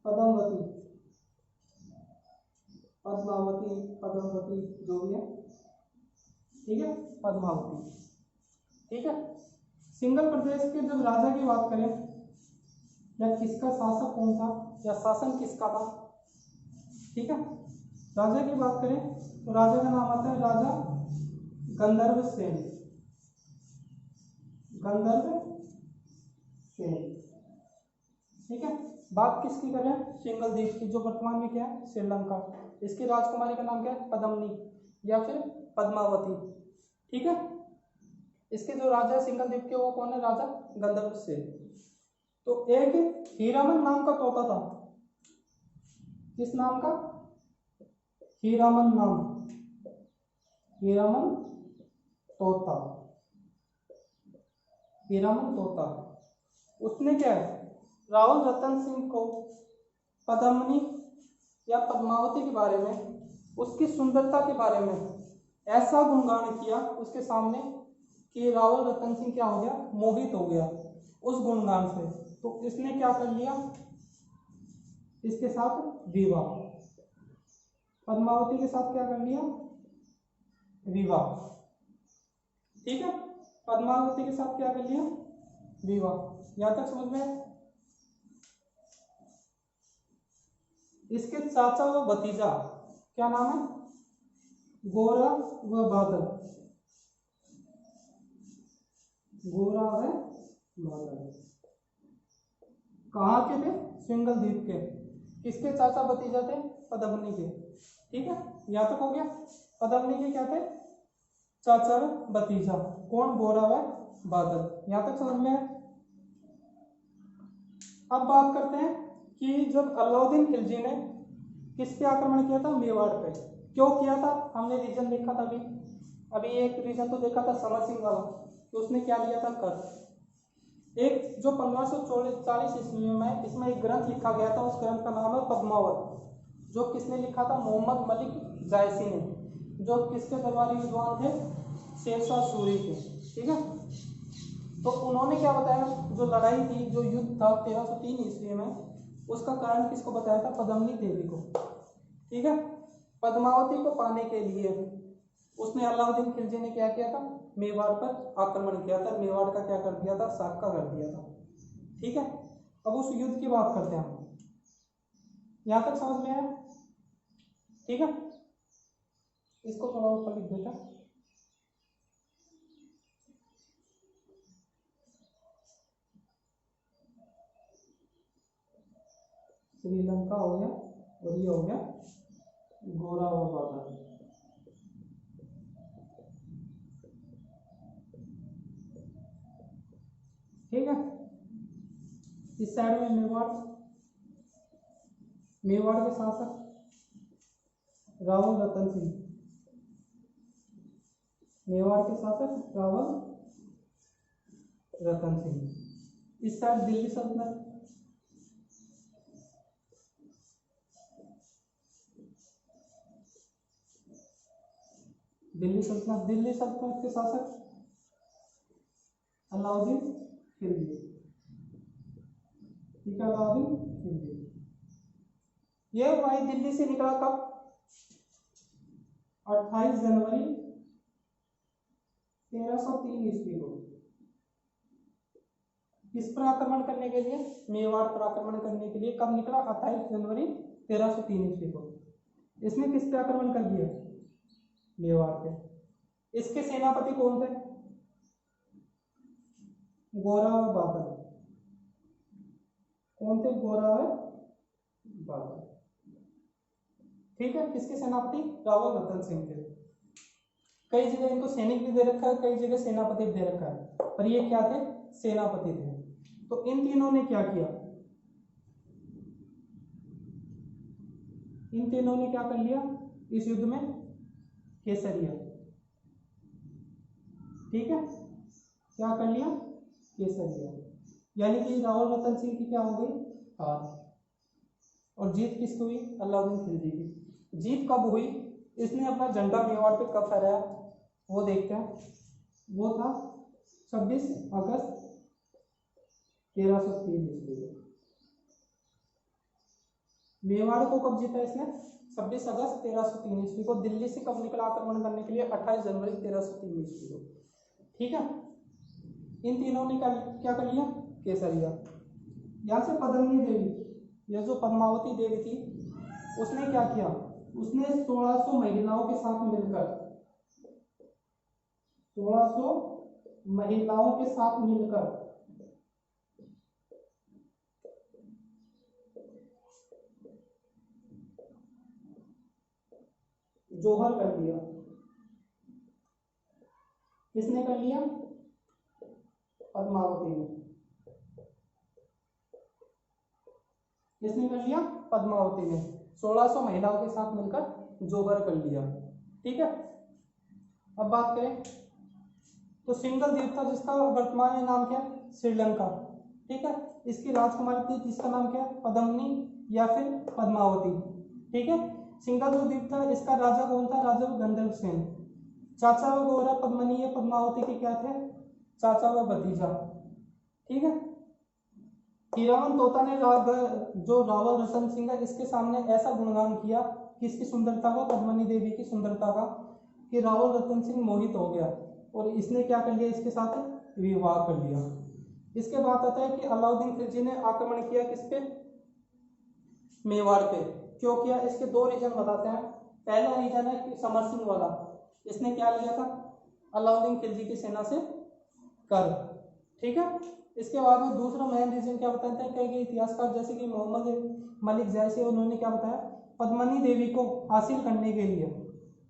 पद्मावती, पद्मावती, पद्मावती जो भी है। ठीक है। पद्मावती। ठीक है। सिंगल प्रदेश के जब राजा की बात करें या किसका शासक कौन था या शासन किसका था, ठीक है, राजा की बात करें तो राजा का नाम आता है राजा गंधर्व सेन। गंधर्व सेन। ठीक है। बात किसकी करें? सिंगल द्वीप की, जो वर्तमान में क्या है? श्रीलंका। इसकी राजकुमारी का नाम क्या है? पद्मनी या फिर पद्मावती। ठीक है। इसके जो राजा है सिंगल द्वीप के वो कौन है? राजा गंधर्व सेन। तो एक हीरामन नाम का तोता था। किस नाम का? हीरामन नाम। हीरामन तोता। हीरामन तोता। उसने क्या है? रावल रतन सिंह को पद्मनी या पद्मावती के बारे में, उसकी सुंदरता के बारे में ऐसा गुणगान किया उसके सामने कि रावल रतन सिंह क्या हो गया? मोहित हो गया उस गुणगान से। तो इसने क्या कर लिया? इसके साथ विवाह। पद्मावती के साथ क्या कर लिया? विवाह। ठीक है। पद्मावती के साथ क्या कर लिया? विवाह। यहां तक समझ में? इसके चाचा व भतीजा क्या नाम है? गोरा व बादल। गोरा व बादल कहाँ के थे? सिंगल द्वीप के। किसके चाचा भतीजा थे? पद्मनी के। ठीक है। यहां तक हो गया। पद्मनी के क्या थे? चाचा व भतीजा। कौन? गोरा व बादल। यहां तक समझ में? अब बात करते हैं कि जब अलाउद्दीन खिलजी ने किस पे आक्रमण किया था? मेवाड़ पे। क्यों किया था? हमने रीजन देखा था अभी एक रीजन तो देखा था समर सिंह वाला, कि उसने क्या लिया था? कर। एक जो 1540 ईस्वी में इसमें एक ग्रंथ लिखा गया था, उस ग्रंथ का नाम है पद्मावत, जो किसने लिखा था? मोहम्मद मलिक जायसी ने, जो किसके दरबारी विद्वान थे? शेरशाह सूरी के। ठीक है। तो उन्होंने क्या बताया, जो लड़ाई थी, जो युद्ध था 1303 ईस्वी में, उसका कारण किसको बताया था? पद्मिनी देवी को। ठीक है, पद्मावती को पाने के लिए उसने अलाउद्दीन खिलजी ने क्या किया था? मेवाड़ पर आक्रमण किया था, मेवाड़ का क्या कर दिया था? साका कर दिया था। ठीक है, अब उस युद्ध की बात करते हैं हम। यहां तक समझ में आया? ठीक है, इसको थोड़ा ऊपर लिख देता। श्रीलंका हो गया और ये हो गया गोरा और बादल। ठीक है, इस साइड में मेवाड़, मेवाड़ के शासक रावल रतन सिंह, मेवाड़ के शासक रावल रतन सिंह। इस साइड दिल्ली सल्तनत, दिल्ली सल्तनत, दिल्ली सल्तनत के शासक अलाउद्दीन खिलजी। ठीक है, अलाउद्दीन खिलजी। ये भाई दिल्ली से निकला कब? 28 जनवरी 1303 ईस्वी को। किस पर आक्रमण करने के लिए? मेवाड़ पर आक्रमण करने के लिए। कब निकला? 28 जनवरी 1303 ईस्वी को। इसने किस पे आक्रमण कर दिया? मेवाड़ पे। इसके सेनापति कौन थे? गोरा और बादल। कौन थे? गोरा और बादल। ठीक है, किसके सेनापति? रावल रतन सिंह के। कई जगह इनको सैनिक भी दे रखा है, कई जगह सेनापति भी दे रखा है, पर ये क्या थे? सेनापति थे। तो इन तीनों ने क्या किया? इन तीनों ने क्या कर लिया इस युद्ध में? केसरिया। ठीक है, क्या कर लिया? केसरिया। यानी कि रावल रतन सिंह की क्या हो गई? हार। और जीत किसकी हुई? अलाउद्दीन खिलजी की। जीत कब हुई? इसने अपना झंडा मेवाड़ पे कब फहराया वो देखते हैं। वो था 26 अगस्त 1303 ईस्वी को। मेवाड़ को कब जीता इसने? 26 अगस्त 1303 ईस्वी को। दिल्ली से कब निकला आक्रमण करने के लिए? 28 जनवरी 1303 ईस्वी को। ठीक है, इन तीनों ने क्या कर लिया? केसरिया। यहां से पद्मिनी देवी, यह जो पद्मावती देवी थी, उसने क्या किया? उसने 1600 महिलाओं के साथ मिलकर, 1600 महिलाओं के साथ मिलकर जोहर कर लिया। किसने कर लिया? पद्मावती ने। किसने कर लिया? पद्मावती ने 1600 महिलाओं के साथ मिलकर जोहर कर लिया। ठीक है, अब बात करें तो सिंगल द्वीप था जिसका वर्तमान में नाम क्या है? श्रीलंका। ठीक है, इसकी राजकुमारी थी जिसका नाम क्या है? पद्मिनी या फिर पद्मावती। ठीक है, सिंगल जो द्वीप था इसका राजा कौन था? राजा गंधर्व सेन। चाचा व गौरा पद्मिनी या पद्मावती के क्या थे? चाचा व भतीजा। ठीक है, हीरावन तोता ने जो रावल रतन सिंह है इसके सामने ऐसा गुणगान किया किसकी सुंदरता का? पद्मिनी देवी की सुंदरता का, कि रावल रतन सिंह मोहित हो गया और इसने क्या कर लिया? इसके साथ विवाह कर लिया। इसके बाद आता है कि अलाउद्दीन खिलजी ने आक्रमण किया किस पे? मेवाड़ पे। क्यों किया? इसके दो रीजन बताते हैं। पहला रीजन है कि समर सिंह वाला, इसने क्या लिया था? अलाउद्दीन खिलजी की सेना से कर। ठीक है, इसके बाद में दूसरा मेन रीजन क्या बताते हैं कई इतिहासकार जैसे कि मोहम्मद मलिक जैसे, उन्होंने क्या बताया? पद्मिनी देवी को हासिल करने के लिए,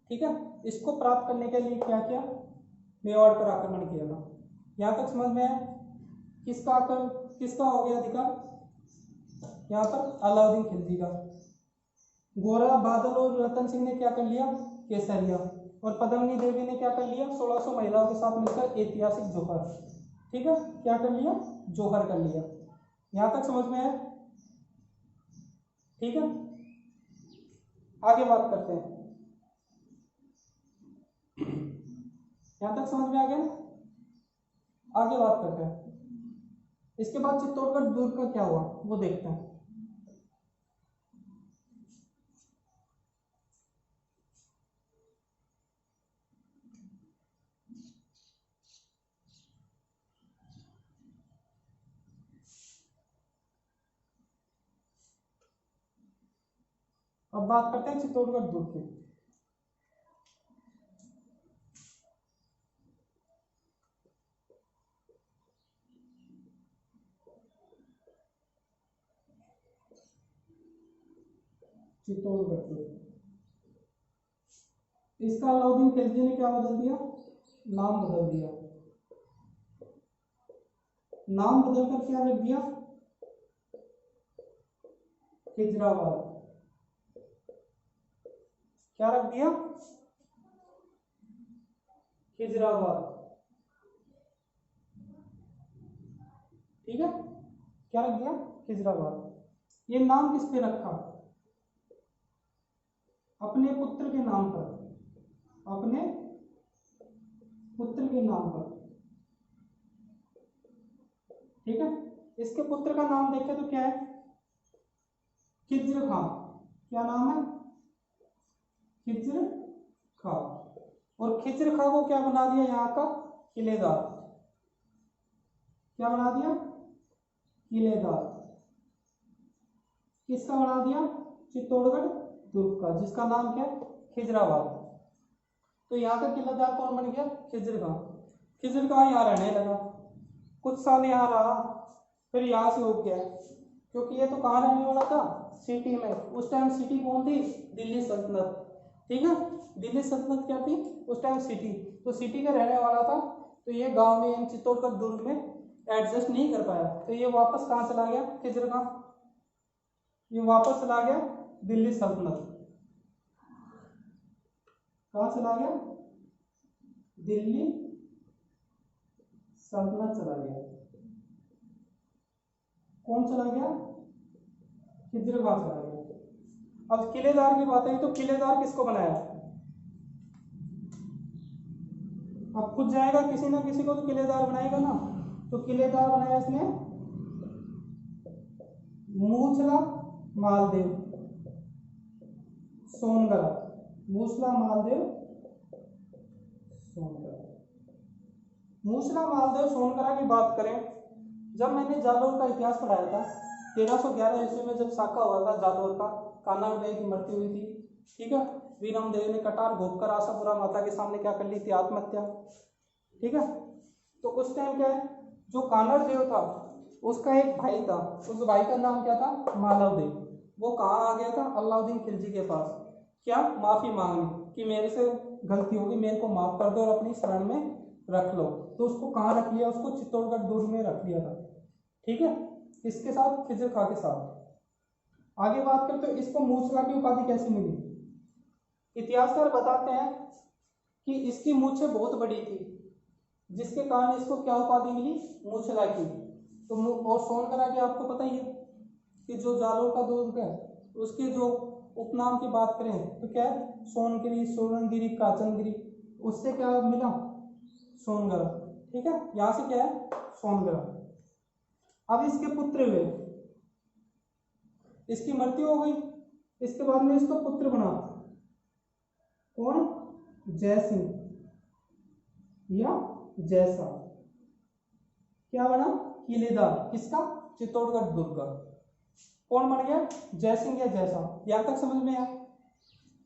ठीक है, इसको प्राप्त करने के लिए क्या किया? मेवाड़ पर आक्रमण किया था। यहाँ तक समझ में आया? किसका हो गया अधिकार? यहाँ पर अलाउद्दीन खिलजी का। गोरा, बादल और रतन सिंह ने क्या कर लिया? केसरिया। और पद्मिनी देवी ने क्या कर लिया? 1600 महिलाओं के साथ मिलकर ऐतिहासिक जोहर। ठीक है, क्या कर लिया? जोहर कर लिया। यहां तक समझ में आया? ठीक है, आगे बात करते हैं। यहां तक समझ में आ गया? आगे बात करते हैं। इसके बाद चित्तौड़गढ़ दुर्ग का क्या हुआ वो देखते हैं। अब बात करते हैं चित्तौड़गढ़ दुर्ग की। चित्तौड़गढ़ दुर्ग, इसका अलाउद्दीन खिलजी ने क्या बदल दिया, नाम बदल दिया। नाम बदलकर क्या रख दिया, खिजराबाद। क्या रख दिया, खिजराबाद। ठीक है, क्या रख दिया, खिजराबाद। ये नाम किस पे रखा, अपने पुत्र के नाम पर, अपने पुत्र के नाम पर। ठीक है, इसके पुत्र का नाम देखें तो क्या है, खिज्र खां। क्या नाम है, खिज्र खां। और खिज्र खां को क्या बना दिया, यहाँ का किलेदार। क्या बना दिया, किलेदार। किसका बना दिया, चित्तौड़गढ़ दुर्ग का, जिसका नाम क्या है, खिजराबाद। तो यहाँ का किलेदार कौन बन गया, खिज्र खां। खिज्र खां यहाँ रहने लगा, कुछ साल यहाँ रहा, फिर यहाँ से उठ गया, क्योंकि ये तो कहाँ रहने वाला था, सिटी में। उस टाइम सिटी कौन थी, दिल्ली सल्तनत। ठीक है, दिल्ली सल्तनत क्या थी उस टाइम, सिटी। तो सिटी का रहने वाला था, तो ये गांव में चित्तौड़गढ़ दुर्ग में एडजस्ट नहीं कर पाया, तो ये वापस कहाँ चला गया, खिज्र खां। ये वापस चला गया दिल्ली सल्तनत। कहाँ चला गया, दिल्ली सल्तनत चला गया। कौन चला गया, खिज्र खां चला गया। अब किलेदार की बात आई, तो किलेदार किसको बनाया, अब खुद जाएगा किसी ना किसी को तो किलेदार बनाएगा ना। तो किलेदार बनाया इसने मूछला मालदेव सोनगरा। मूछला मालदेव सोनगरा। मूछला मालदेव सोनगरा की बात करें, जब मैंने जालोर का इतिहास पढ़ाया था 1311 ईस्वी में, जब साका हुआ था जालोर का, कान्हादेव की मृत्यु हुई थी। ठीक है, वीरम देव ने कटार घोपकर आशापुरा माता के सामने क्या कर ली थी, आत्महत्या। ठीक है, तो उस टाइम क्या है, जो कान्हा देव था उसका एक भाई था, उस भाई का नाम क्या था, मालव देव। वो कहाँ आ गया था, अलाउद्दीन खिलजी के पास, क्या, माफी मांगने कि मेरे से गलती होगी, मेरे को माफ कर दो और अपनी शरण में रख लो। तो उसको कहाँ रख लिया, उसको चित्तौड़गढ़ दुर्ग में रख लिया था। ठीक है, किसके साथ, खिज्र खां के साथ। आगे बात करते हैं, इसको मूछला की उपाधि कैसे मिली। इतिहासकार बताते हैं कि इसकी मूछें बहुत बड़ी थी, जिसके कारण इसको क्या उपाधि मिली, मूछला की। तो और सोनगरा की आपको पता ही है कि जो जालोर का दुर्ग है, उसके जो उपनाम की बात करें तो क्या है, सोनगिरी, सोनगिरी, काचनगिरी, उससे क्या मिला, सोनगरा। ठीक है, यहां से क्या है, सोनगरा। अब इसके पुत्र हुए, इसकी मृत्यु हो गई, इसके बाद में इसको पुत्र बना, कौन, जयसिंह या जैसा। क्या बना, किलेदार, किसका, चित्तौड़गढ़ दुर्ग का। कौन बन गया, जयसिंह या जैसा। यहां तक समझ में आया।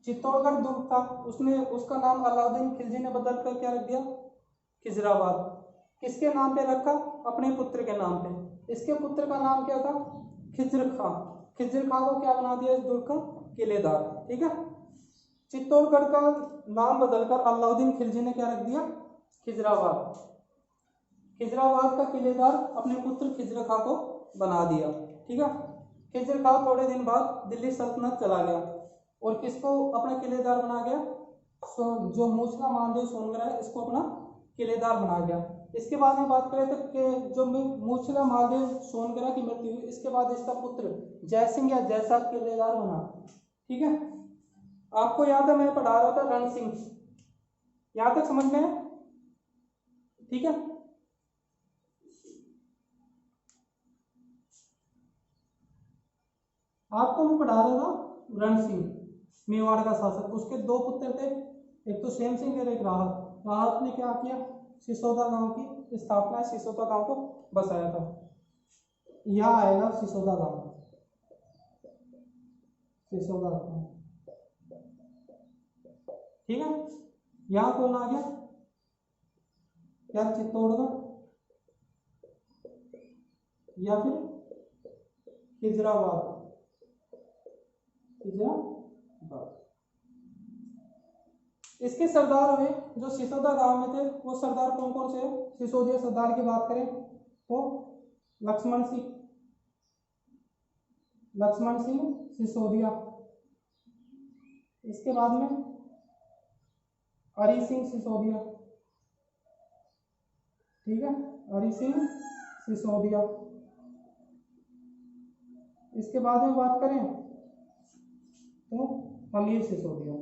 चित्तौड़गढ़ दुर्ग था, उसने उसका नाम अलाउद्दीन खिलजी ने बदल कर क्या रख दिया, खिजराबाद। किसके नाम पे रखा, अपने पुत्र के नाम पे। इसके पुत्र का नाम क्या था, खिज्र खां। खिज्र खां को क्या बना दिया इस दुर्ग का, किलेदार। ठीक है, चित्तौड़गढ़ का नाम बदलकर अलाउद्दीन खिलजी ने क्या रख दिया, खिजराबाद। खिजराबाद का किलेदार अपने पुत्र खिज्र खां को बना दिया। ठीक है, खिज्र खां थोड़े दिन बाद दिल्ली सल्तनत चला गया और किसको अपना किलेदार बना गया, जो मूछला मालदेव सोनगरा है, इसको अपना किलेदार बना गया। इसके बाद में बात करें तो कि जो मूछला मालदेव सोनगरा की मृत्यु हुई, इसके बाद इसका पुत्र जयसिंह या जैसा किलेदार बना। ठीक है, आपको याद है मैं पढ़ा रहा था रण सिंह, यहां तक समझ में है। ठीक है, आपको मैं पढ़ा रहा था रण सिंह, मेवाड़ का शासक। उसके दो पुत्र थे, एक तो श्याम सिंह और एक राहत। राहत ने क्या किया, सिसोदा गांव की स्थापना, सिसोदा गांव को बसाया था। यहाँ आएगा सिसोदा गांव, सिसोदा गांव, ठीक है। यहाँ कौन आ गया, क्या चित्तौड़गढ़ या फिर खिजराबाद, खिजराबाद। इसके सरदार हुए जो सिसोदा गांव में थे, वो सरदार कौन कौन से, सिसोदिया सरदार की बात करें तो लक्ष्मण सिंह, लक्ष्मण सिंह सिसोदिया। इसके बाद में हरि सिंह सिसोदिया, ठीक है, हरि सिंह सिसोदिया। इसके बाद में बात करें तो अमीर सिसोदिया।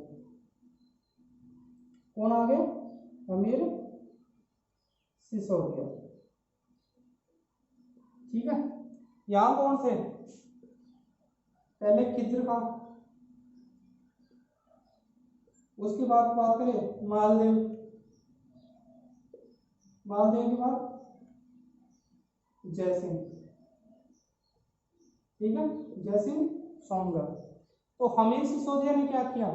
कौन आ गए, अमीर सिसोदिया, ठीक है। यहां कौन थे, पहले खिज्र खां, उसके बाद बात करें मालदेव, मालदेव के बाद जयसिंह, ठीक है, जयसिंह सोमगढ़। तो हमीर सिसोदिया ने क्या किया,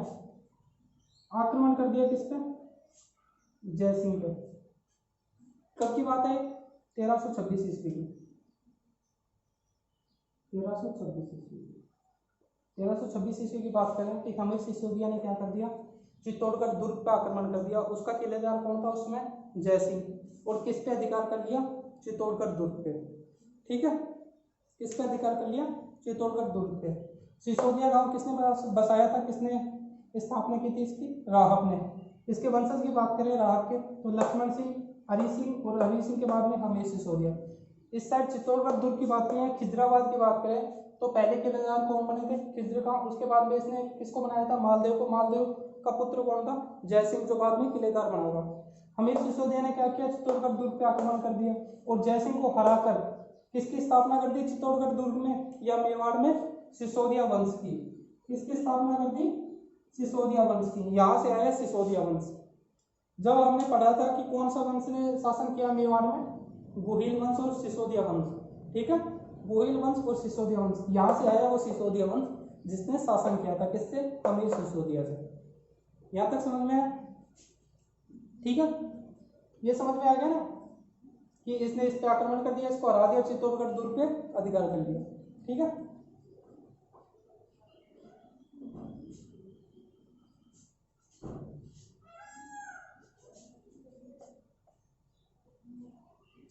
आक्रमण कर दिया किस पे, जयसिंह पे। कब की बात है, 1326 ईस्वी की, 1326 ईस्वी, 1326 ईस्वी की बात करें कि हमीर सिसोदिया ने क्या कर दिया, चित्तौड़गढ़ दुर्ग पर आक्रमण कर दिया। उसका किलेदार कौन था उसमें, जयसिंह। और किस पे अधिकार कर लिया, चित्तौड़गढ़ दुर्ग पे, ठीक है। किस पे अधिकार कर लिया, चित्तौड़गढ़ दुर्ग पे। सिसोदिया गांव किसने बसाया था, किसने स्थापना की थी इसकी, राहत ने। इसके वंशज की बात करें राहत के तो लक्ष्मण सिंह, हरि सिंह, और हरि सिंह के बाद में हमीर सिसोदिया। इस साइड चित्तौड़गढ़ दुर्ग की बात करें, खिजराबाद की बात करें तो पहले किलेदार कौन बने थे, खिज्र खां। उसके बाद में इसने किसको बनाया था, मालदेव को। मालदेव का पुत्र कौन था, जयसिंह, जो बाद में किलेदार बना था। हमीर सिसोदिया ने क्या किया, चित्तौड़गढ़ दुर्ग पे आक्रमण कर दिया और जयसिंह को हराकर किसकी स्थापना कर दी, चित्तौड़गढ़ दुर्ग में या मेवाड़ में, सिसोदिया वंश की। किसकी स्थापना कर दी, सिसोदिया वंश की। यहां से आया सिसोदिया वंश। जब हमने पढ़ा था कि कौन सा वंश ने शासन किया मेवाड़ में, गोहिल वंश और सिसोदिया वंश, ठीक है, गोहिल वंश और सिसोदिया वंश। यहां से आया वो सिसोदिया वंश जिसने शासन किया था, किससे, हमीर सिसोदिया से। यहां तक समझ में आया, ठीक है। ये समझ में आ गया ना कि इसने इस पे आक्रमण कर दिया, इसको हरा दिया, चित्तौड़गढ़ दुर्ग पे अधिकार कर लिया, ठीक है।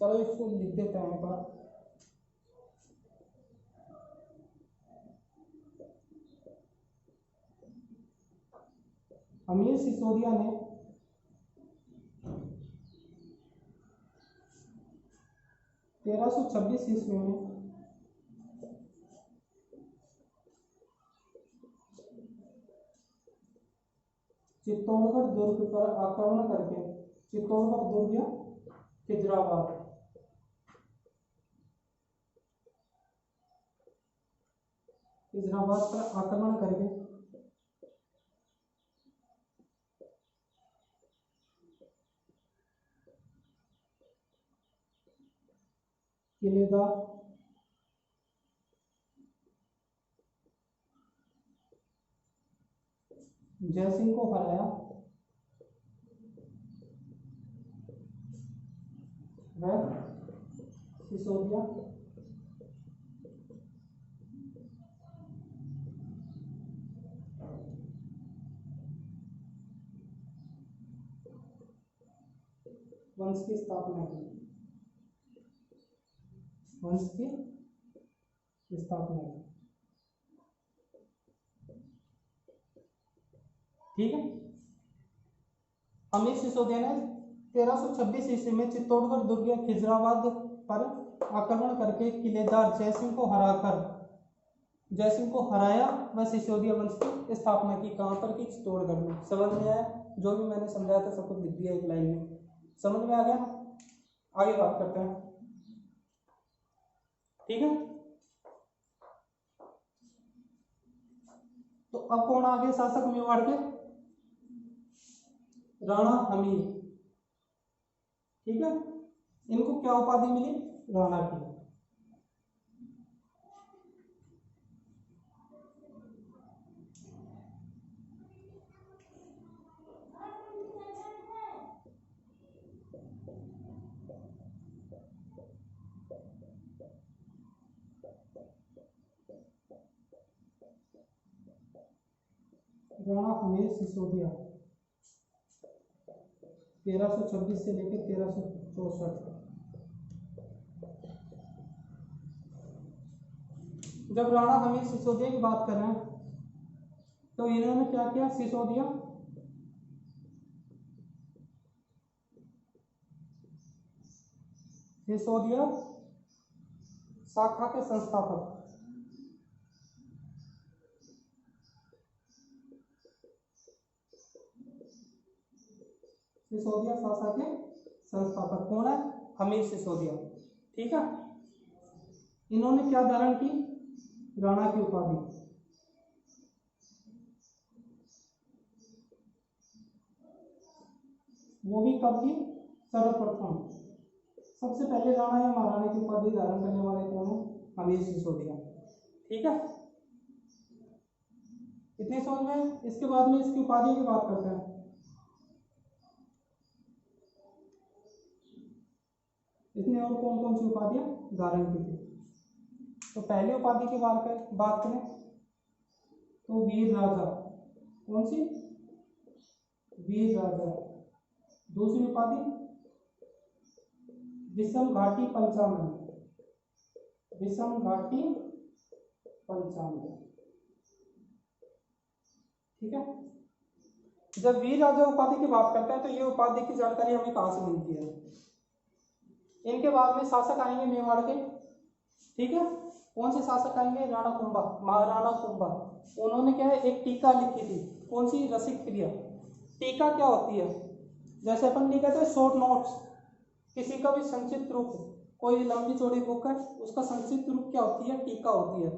चलो इसको लिख देते हैं एक बार। हमीर सिसोदिया ने 1326 ईस्वी में चित्तौड़गढ़ दुर्ग पर आक्रमण करके, चित्तौड़गढ़ दुर्ग या खिजराबाद, खिजराबाद पर आक्रमण करके किलेदार जयसिंह को हराया वह सिसोदिया वंश की स्थापना की, वंश की स्थापना की, ठीक है। हमीर सिसोदिया ने 1326 ईस्वी में चित्तौड़गढ़ दुर्ग या खिजराबाद पर आक्रमण करके किलेदार जयसिंह को हराकर, जयसिंह को हराया व सिसोदिया वंश की स्थापना की। कहां पर की, चित्तौड़गढ़ में। समझ में आया, जो भी मैंने समझाया था सब कुछ लिख दिया एक लाइन में, समझ में आ गया। आगे बात करते हैं, ठीक है। तो अब कौन आ गए शासक मेवाड़ के? राणा हमीर। ठीक है, इनको क्या उपाधि मिली? राणा की। राणा हमीर सिसोदिया 1326 से लेकर 1364। जब राणा हमीर सिसोदिया की बात कर रहे हैं तो इन्होंने क्या किया? सिसोदिया शाखा के संस्थापक। सिसोदिया शाखा के संस्थापक कौन है? हमीर सिसोदिया। ठीक है, इन्होंने क्या धारण की? राणा की उपाधि। वो भी कब की? सर्वप्रथम सबसे पहले राणा या महाराणा की उपाधि धारण करने वाले कौन है? हमीर सिसोदिया। ठीक है, इतनी समझ में। इसके बाद में इसकी उपाधि की बात करते हैं। इसने और कौन कौन सी उपाधियां धारण की थी? तो पहली उपाधि की बात करें तो वीर राजा। कौन सी? वीर राजा। दूसरी उपाधि विषम घाटी पंचानन। विषम घाटी पंचानन। ठीक है, जब वीर राजा उपाधि की बात करते हैं तो ये उपाधि की जानकारी हमें कहां से मिलती है? इनके बाद में शासक आएंगे मेवाड़ के। ठीक है, कौन से शासक आएंगे? राणा कुंभा, महाराणा कुंभा। उन्होंने क्या है? एक टीका लिखी थी। कौन सी? रसिक प्रिया। टीका क्या होती है? जैसे अपन नहीं कहते शॉर्ट नोट्स, किसी का भी संक्षिप्त रूप, कोई लंबी चौड़ी बुक है उसका संक्षिप्त रूप क्या होती है? टीका होती है।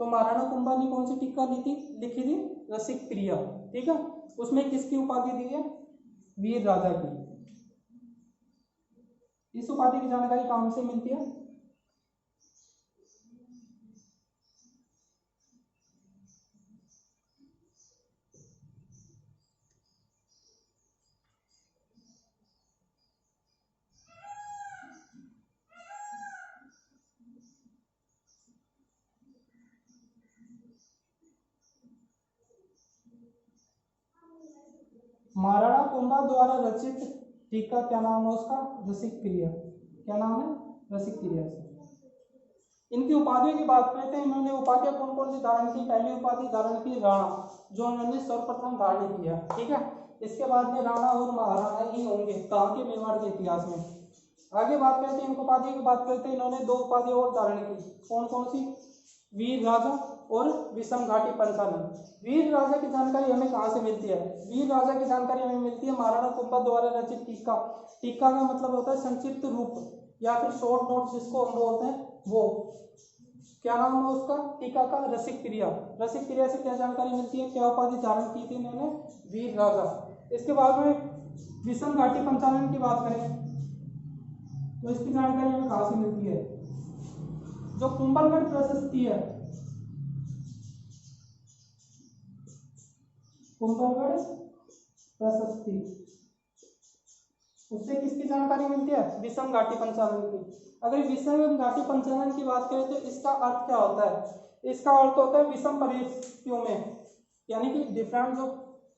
तो महाराणा कुंभा ने कौन सी टीका लिखी थी? रसिक प्रिया। ठीक है, उसमें किसकी उपाधि दी है? वीर राजा की। इस उपाधि की जानकारी कहां से मिलती है? महाराणा कुंभा द्वारा रचित टीका क्या नाम है उसका? रसिक प्रिया। क्या नाम है? रसिक प्रिया से। इनकी उपाधियों की बात करते हैं। इन्होंने उपाधियां कौन कौन सी धारण की? पहली उपाधि धारण की राणा, जो इन्होंने सर्वप्रथम धारण किया। ठीक है, इसके बाद में राणा और महाराणा ही होंगे कहाँ के? मेवाड़ के इतिहास में। आगे बात करते हैं इनको उपाधि की बात करते हैं। इन्होंने दो उपाधि और धारण की। कौन कौन सी? वीर राजा और विषम घाटी पंचानन। वीर राजा की जानकारी हमें कहाँ से मिलती है? वीर राजा की जानकारी हमें मिलती है महाराणा कुंभा द्वारा रचित टीका। टीका का मतलब होता है संक्षिप्त रूप या फिर शॉर्ट नोट जिसको हम बोलते हैं वो। क्या नाम है उसका? टीका का? रसिक प्रिया। रसिक प्रिया से क्या जानकारी मिलती है? क्या उपाधि धारण की थी इन्होंने? वीर राजा। इसके बाद में विषम घाटी पंचानन की बात करें तो इसकी जानकारी हमें कहां से मिलती है? जो कुंभलगढ़ प्रशस्ति है, कुंभलगढ़ प्रशस्ति, उससे किसकी जानकारी मिलती है? विषम घाटी पंचानन की। अगर विषम घाटी पंचानन की बात करें तो इसका अर्थ क्या होता है? इसका अर्थ होता है विषम परिस्थितियों में, यानी कि डिफरेंट जो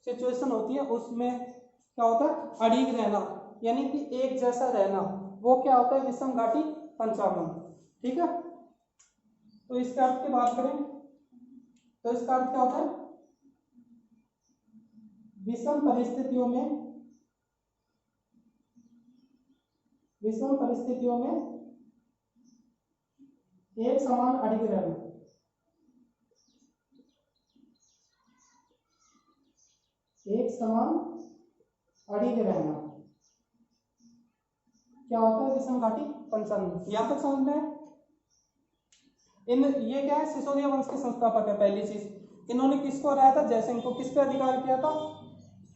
सिचुएशन होती है उसमें क्या होता है? अड़िग रहना, यानी कि एक जैसा रहना, वो क्या होता है? विषम घाटी पंचानन। ठीक है, तो इसका अर्थ की बात करें तो इसका अर्थ क्या होता है? विषम परिस्थितियों में, विषम परिस्थितियों में एक समान अड़िग रहना। एक समान अड़िग रहना क्या होता है? विषम घाटी पंचानन। यहां तक समझ में? इन ये क्या है? सिसोदिया वंश के संस्थापक है। पहली चीज, इन्होंने किसको हराया था? जयसिंह को। किस पे अधिकार किया था?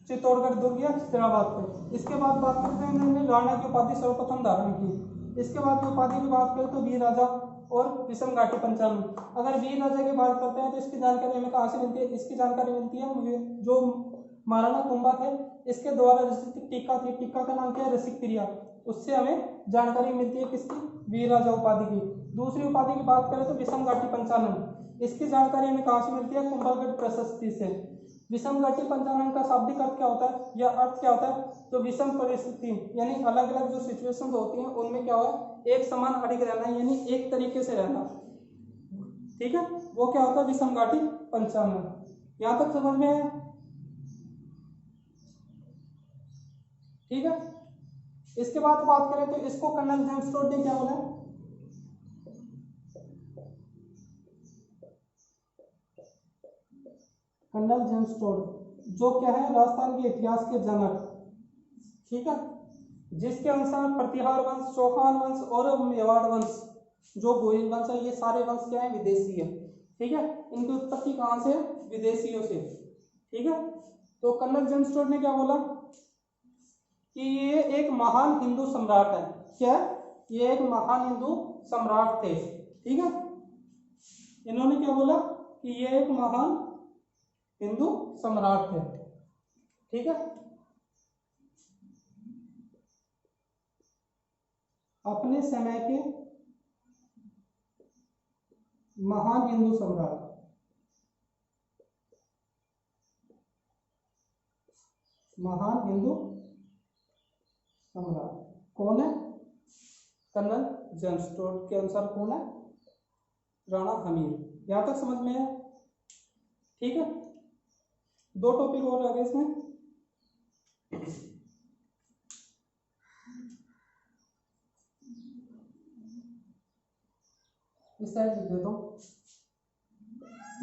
चित्तौड़गढ़ दुर्ग या खिजराबाद पे। इसके बाद बात करते हैं इन्होंने राणा की उपाधि सर्वप्रथम धारण की। इसके बाद की उपाधि की बात करें तो वीर राजा और विषम घाटी पंचानन। अगर वीर राजा की बात करते हैं तो इसकी जानकारी हमें कहाँ से मिलती है? इसकी जानकारी मिलती है जो महाराणा कुंभा थे इसके द्वारा रचित टीका थी, टीका का नाम क्या है? रसिक प्रिया। उससे हमें जानकारी मिलती है किसकी? वीर राजा उपाधि की। दूसरी उपाधि की बात करें तो विषम घाटी पंचानन। इसकी जानकारी हमें कहाँ से मिलती है? कुंभलगढ़ प्रशस्ति से। विषम घाटी पंचानन का शाब्दिक अर्थ क्या होता है या अर्थ क्या होता है? तो विषम परिस्थिति यानी अलग अलग जो सिचुएशन होती हैं उनमें क्या हुआ? एक समान अड़िग रहना यानी एक तरीके से रहना। ठीक है, वो क्या होता है? विषम घाटी पंचानन। यहां तक समझ में है? ठीक है, इसके बाद बात करें तो इसको कर्नल जेम्स टोड ने क्या बोला? कर्नल जेम्स टोड जो क्या है? राजस्थान के इतिहास के जनक। ठीक है, जिसके अनुसार प्रतिहार वंश, चौहान वंश और मेवाड़ वंश जो गोहिल वंश है ये सारे वंश क्या है? विदेशी है। ठीक है, इनकी उत्पत्ति कहां से? विदेशियों से। ठीक है, तो कर्नल जेम्स टोड ने क्या बोला कि ये एक महान हिंदू सम्राट है। क्या? ये एक महान हिंदू सम्राट थे। ठीक है, इन्होंने क्या बोला कि ये एक महान हिंदू सम्राट थे। ठीक है, अपने समय के महान हिंदू सम्राट। महान हिंदू सम्राट कौन है? कर्नल जेम्स टोड के अनुसार कौन है? राणा हमीर। यहां तक समझ में है? ठीक है, दो टॉपिक और आगे इसमें। इस साइड लिख देता हूं।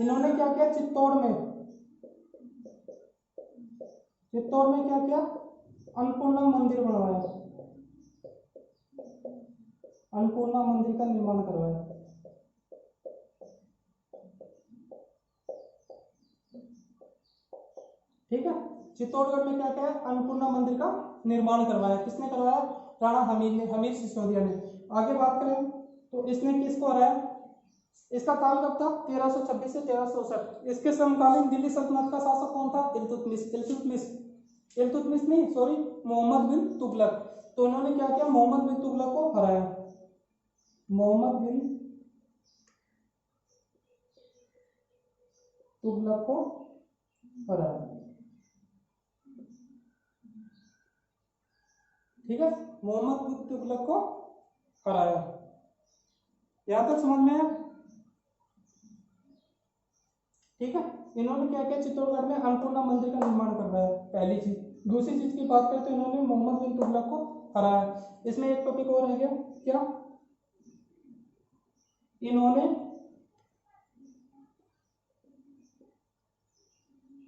इन्होंने क्या किया? चित्तौड़ में क्या किया? अन्नपूर्णा मंदिर बनवाया। अन्नपूर्णा मंदिर का निर्माण करवाया। ठीक है, चित्तौड़गढ़ में क्या किया? अन्नपूर्णा मंदिर का निर्माण करवाया। किसने करवाया? राणा हमीर ने, हमीर सिसोदिया ने। आगे बात करें तो इसने किसको हराया? इसका काल कब था? 1326 से 1359। इसके समकालीन दिल्ली सल्तनत का शासक कौन था? इल्तुतमिश नहीं, सॉरी, मोहम्मद बिन तुगलक। तो उन्होंने क्या किया? मोहम्मद बिन तुगलक को हराया। मोहम्मद बिन तुगलक को हराया। ठीक है, मोहम्मद बिन तुगलक को हराया। यहां तक समझ में है? ठीक है, इन्होंने क्या किया? चित्तौड़गढ़ में अन्नपूर्णा मंदिर का निर्माण करवाया, पहली चीज। दूसरी चीज की बात करें तो इन्होंने मोहम्मद बिन तुगलक को हराया। इसमें एक टॉपिक और रह गया, क्या? इन्होंने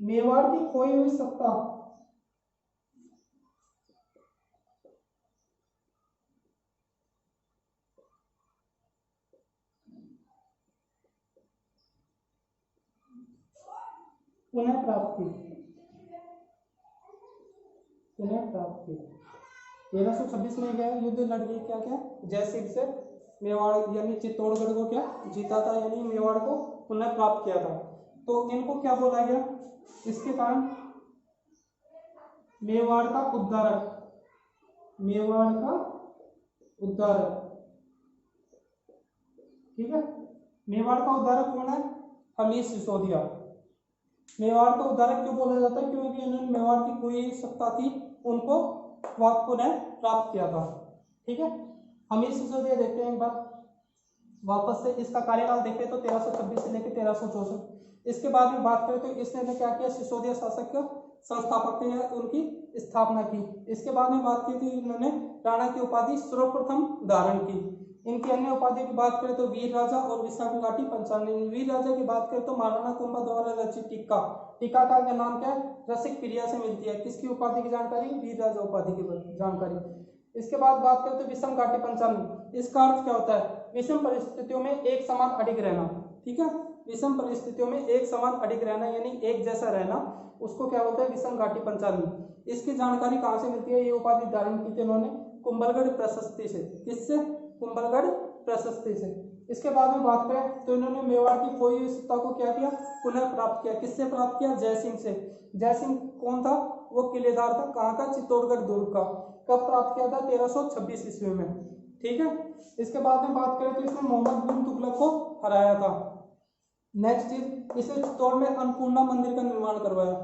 मेवाड़ की खोई हुई सत्ता पुनः प्राप्त की। 1326 में गया युद्ध लड़ गई, क्या क्या? जयसिंह से मेवाड़ यानी चित्तौड़गढ़ को क्या जीता था, यानी मेवाड़ को पुनः प्राप्त किया था। तो इनको क्या बोला गया? इसके कारण मेवाड़ का उद्धारक, मेवाड़ का उद्धारक। ठीक है, मेवाड़ का उद्धारक कौन है? हमीर सिसोदिया। मेवाड़ का उद्धारक क्यों बोला जाता है? क्योंकि इन्होंने मेवाड़ की कोई सत्ता थी उनको पुनः प्राप्त किया था। ठीक है, हमीर सिसोदिया देखते हैं एक बार वापस से। इसका कार्यकाल देखते तो 1326 से लेकर 1364। इसके बाद में बात करें तो इसने क्या किया? सिसोदिया शासक का संस्थापक थे, उनकी स्थापना की। इसके बाद में बात की थी इन्होंने राणा की उपाधि सर्वप्रथम धारण की। इनकी अन्य उपाधि की बात करें तो वीर राजा और विशाख घाटी पंचानन। वीर राजा की बात करें तो महाराणा कुंभा द्वारा रचित टीका, टीका का नाम क्या है? रसिक प्रिया से मिलती है। किसकी उपाधि की जानकारी? वीर राजा उपाधि की जानकारी। इसके बाद बात करें तो विषम घाटी पंचानन। इसका अर्थ क्या होता है? विषम परिस्थितियों में एक समान अडिग रहना। ठीक है, विषम परिस्थितियों में एक समान अडिग रहना यानी एक जैसा रहना, उसको क्या बोलते हैं, विषम घाटी पंचांग। इसकी जानकारी कहाँ से मिलती है, ये उपाधि धारण की थी इन्होंने कुंभलगढ़ प्रशस्ति से। किससे, कुंभलगढ़ प्रशस्ति से। इसके बाद में बात करें तो इन्होंने मेवाड़ की खोई हुई सत्ता को क्या किया, पुनः प्राप्त किया। किससे प्राप्त किया, जयसिंह से। जयसिंह कौन था, वो किलेदार था, कहाँ का, चित्तौड़गढ़ दुर्ग का। कब प्राप्त किया था, 1326 ईस्वी में। ठीक है। इसके बाद में बात करें तो इसने मोहम्मद बिन तुगलक को हराया था। नेक्स्ट चीज, इसे चित्तौड़ में अन्नपूर्णा मंदिर का निर्माण करवाया।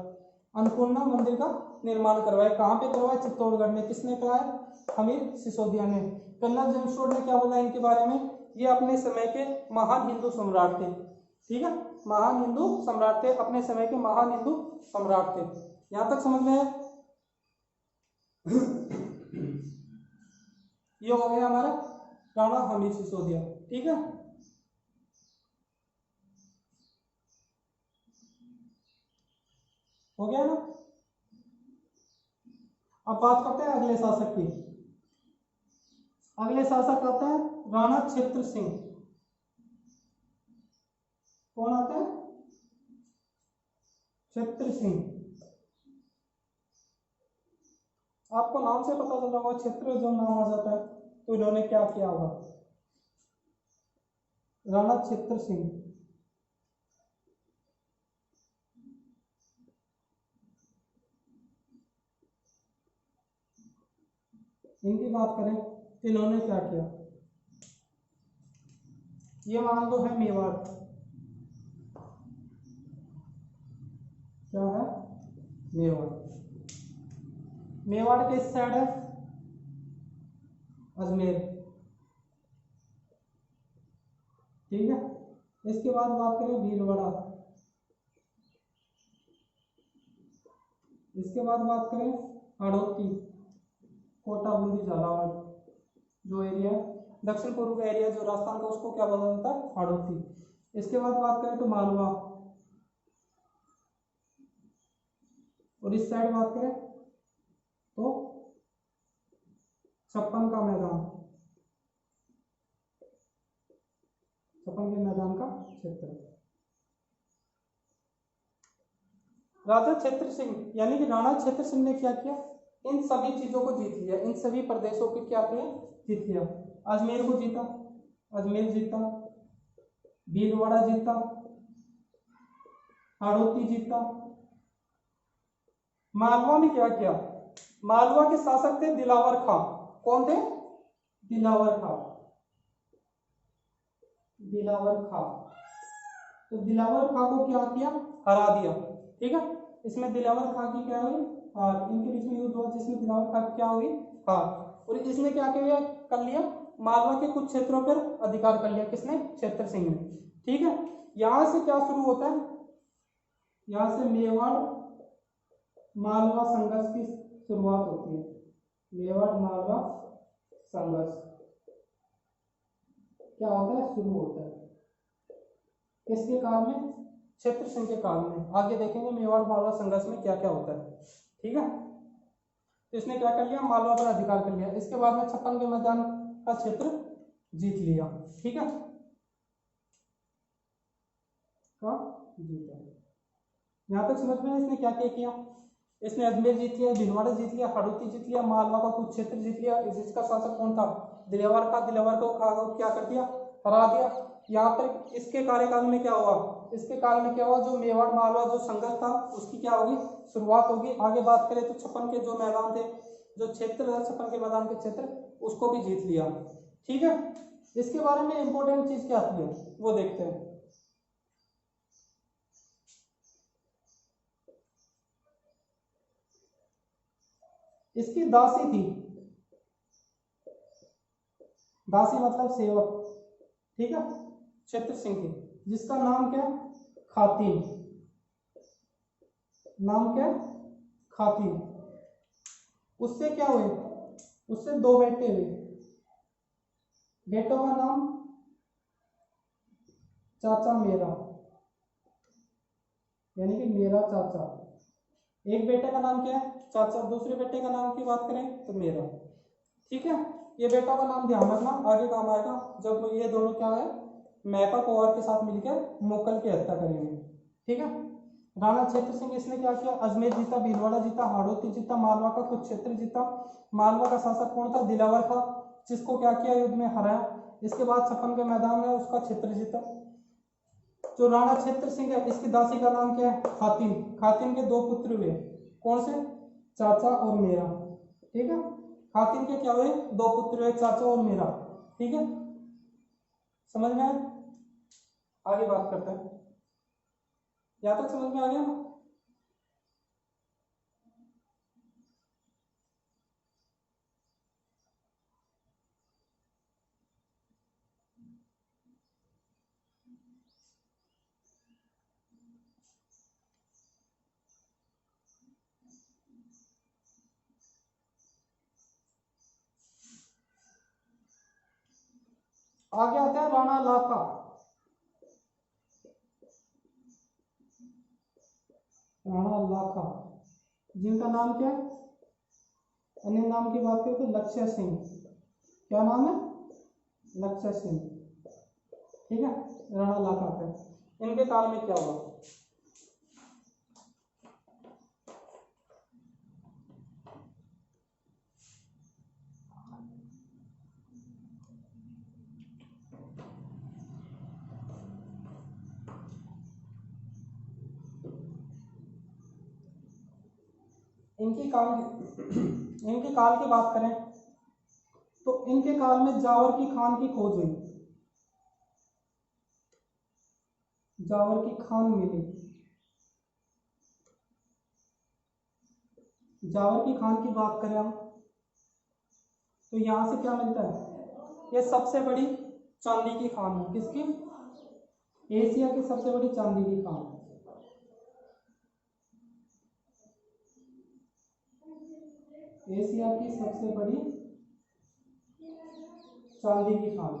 अन्नपूर्णा मंदिर का निर्माण करवाया, कहाँ पे करवाया, चित्तौड़गढ़ में। किसने कराया, हमीर सिसोदिया ने। कर्नल जेम्स टोड ने क्या बोला इनके बारे में, ये अपने समय के महान हिंदू सम्राट थे। ठीक है, महान हिंदू सम्राट थे, अपने समय के महान हिंदू सम्राट थे। यहां तक समझ में आया। ये हो गया हमारा राणा हमीर सिसोदिया। ठीक है, हो गया ना। अब बात करते हैं अगले शासक की। अगले शासक आते हैं राणा क्षेत्र सिंह। कौन आते हैं, क्षेत्र सिंह। आपको नाम से पता चल रहा होगा, क्षेत्र जो नाम आ जाता है तो इन्होंने क्या किया होगा, राणा क्षेत्र सिंह। इनकी बात करें तो इन्होंने क्या किया, ये मान लो है मेवाड़। क्या है, मेवाड़। मेवाड़ के इस साइड है अजमेर। ठीक है, इसके बाद बात करें भीलवाड़ा। इसके बाद बात करें हाड़ौती, कोटा, बूंदी, झालावाड़ जो एरिया दक्षिण पूर्व का एरिया जो राजस्थान का, उसको क्या बोला जाता है, हाड़ौती। इसके बाद बात करें तो मालवा, और इस साइड बात करें तो छप्पन का मैदान, छप्पन के मैदान का क्षेत्र। राजा क्षेत्र सिंह यानी कि राणा क्षेत्र सिंह ने क्या किया, इन सभी चीजों को जीत लिया, इन सभी प्रदेशों को क्या किया, जीत लिया। अजमेर को जीता, अजमेर जीता, भीलवाड़ा जीता, हाड़ौती जीता। मालवा में क्या किया, मालवा के शासक थे दिलावर खां। कौन थे, दिलावर खां, दिलावर खां। तो दिलावर खां को क्या किया, हरा दिया। ठीक है, इसमें दिलावर खां की क्या हुई, हार। इनके बीच में युद्ध हुआ जिसमें दिलावर खां क्या हुई, हार। और इसने क्या किया, कर लिया, मालवा के कुछ क्षेत्रों पर अधिकार कर लिया। किसने, क्षेत्र सिंह ने। ठीक है, यहां से क्या शुरू होता है, यहां से मेवाड़ मालवा संघर्ष की शुरुआत होती है। मेवाड़ मालवा संघर्ष क्या होता है, शुरू होता है। किसके काल में, क्षेत्र सिंह के काल में। आगे देखेंगे मेवाड़ मालवा संघर्ष में क्या क्या होता है। ठीक है, तो इसने क्या कर लिया, मालवा पर अधिकार कर लिया। इसके बाद में छप्पन के मैदान का क्षेत्र जीत लिया। ठीक है, जीता। यहां तक समझ में इसने क्या क्या किया, इसने अजमेर जीत लिया, भीलवाड़ा जीत लिया, हाड़ौती जीत लिया, मालवा का कुछ क्षेत्र जीत लिया। जिसका शासक कौन था, दिलावर का। दिलावर को क्या कर दिया, हरा दिया। यहाँ पर इसके कार्यकाल में क्या हुआ, इसके काल में क्या हुआ, जो मेवाड़ मालवा जो संघर्ष था उसकी क्या होगी, शुरुआत होगी। आगे बात करें तो छप्पन के जो मैदान थे, जो क्षेत्र था छप्पन के मैदान के क्षेत्र, उसको भी जीत लिया। ठीक है, इसके बारे में इंपॉर्टेंट चीज क्या थी वो देखते हैं। इसकी दासी थी, दासी मतलब सेवक। ठीक है, क्षेत्र सिंह की, जिसका नाम क्या, खातिन। नाम क्या, खातिन। उससे क्या हुए, उससे दो बेटे हुए। बेटों का नाम चाचा मेरा, यानी कि मेरा चाचा। एक बेटे का नाम क्या है, चाचा। दूसरे बेटे का नाम की बात करें तो मेरा। ठीक है, ये बेटा का नाम ध्यान रखना, आगे काम आएगा जब ये दोनों क्या है, मैका पोवार के साथ मिलकर मुगल की हत्या करेंगे। ठीक है। राणा क्षेत्र सिंह इसने क्या किया, अजमेर जीता, भीलवाड़ा जीता, हाड़ौती जीता, मालवा का कुछ क्षेत्र जीता। मालवा का शासक कौन था, दिलावर था, जिसको क्या किया, युद्ध में हराया। इसके बाद छप्पन के मैदान में उसका क्षेत्र जीता। जो राणा क्षेत्र सिंह है इसकी दासी का नाम क्या है, खातिन। खातिन के 2 पुत्र हुए, कौन से, चाचा और मेरा। ठीक है। खातिन के क्या हुए, 2 पुत्र हुए, चाचा और मेरा। ठीक है, समझ में आया। आगे बात करते हैं, यहां तक समझ में आ गया। आगे आता है राणा लाखा। राणा लाखा जिनका नाम क्या है, अन्य नाम की बात करें तो लक्ष्य सिंह। क्या नाम है, लक्ष्य सिंह। ठीक है, राणा लाखा का इनके काल में क्या हुआ। इनके काल की बात करें तो इनके काल में जावर की खान की खोज हुई, जावर की खान मिली। जावर की खान की बात करें हम तो यहां से क्या मिलता है, ये सबसे बड़ी चांदी की खान है। किसकी, एशिया की सबसे बड़ी चांदी की खान। एशिया की सबसे बड़ी चांदी की खान,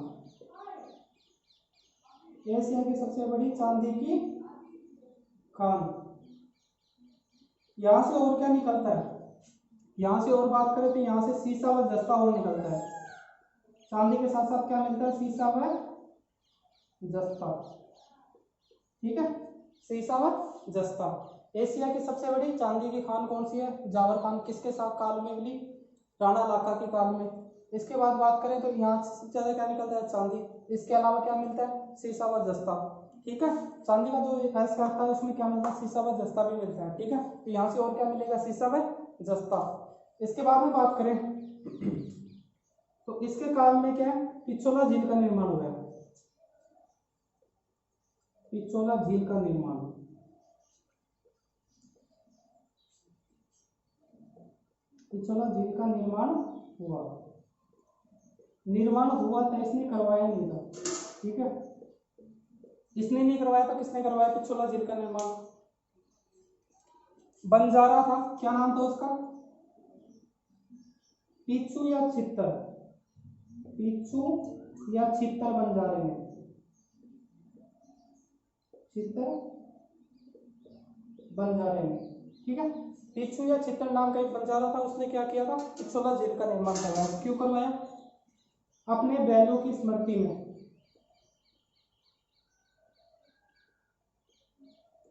एशिया की सबसे बड़ी चांदी की खान। यहां से और क्या निकलता है, यहां से और बात करें तो यहां से सीसा व जस्ता और निकलता है। चांदी के साथ साथ क्या मिलता है, सीसा व जस्ता। ठीक है, सीसा व जस्ता। एशिया की सबसे बड़ी चांदी की खान कौन सी है, जावर खान। किसके साथ काल में मिली, राणा लाखा के काल में। इसके बाद बात करें तो यहाँ से सबसे ज्यादा क्या निकलता है, चांदी। इसके अलावा क्या मिलता है, सीसा व जस्ता। ठीक है, चांदी का जो ऐसा करता है उसमें क्या मिलता है, सीसा व जस्ता भी मिलता है। ठीक है, तो यहाँ से और क्या मिलेगा, सीसा व जस्ता। इसके बाद में बात करें तो इसके काल में क्या है, पिछोला झील का निर्माण हुआ है। पिछोला झील का निर्माण, पिछोला झील का निर्माण हुआ। निर्माण हुआ था, इसने करवाया नहीं था। ठीक है, इसने नहीं करवाया था, किसने करवाया पिछोला झील का निर्माण, बंजारा था। क्या नाम था उसका, पिच्छू या छित्तर, पिच्छू या छित्तर बंजारे में, छित्तर बंजारे में। ठीक है, पिच्छू या छित्तर नाम का एक बंजारा था, उसने क्या किया था, पिछोला झील का निर्माण करवाया। क्यों करवाया, अपने बैलों की स्मृति में,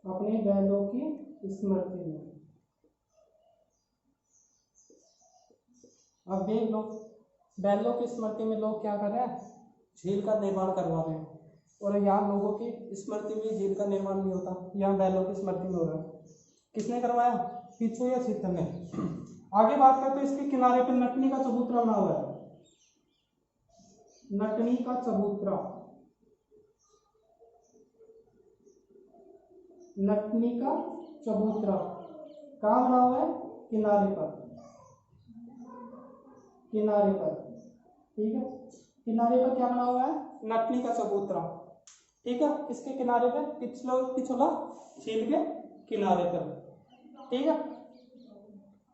अपने बैलों की स्मृति में। अब देख लो, बैलों की स्मृति में लोग क्या कर रहे हैं, झील का निर्माण करवा रहे हैं। और यहाँ लोगों की स्मृति में झील का निर्माण नहीं होता, यहाँ बैलों की स्मृति में हो रहा है। किसने करवाया, पिच्छू या छित्तर ने। आगे बात करते हैं, इसके किनारे पर नटनी का चबूतरा बना हुआ है। नटनी का चबूतरा, नटनी का चबूतरा कहाँ बना हुआ है, किनारे पर, किनारे पर। ठीक है, किनारे पर क्या बना हुआ है, नटनी का चबूतरा। ठीक है, किसके किनारे पे, पिछोला झील के किनारे पर। ठीक है,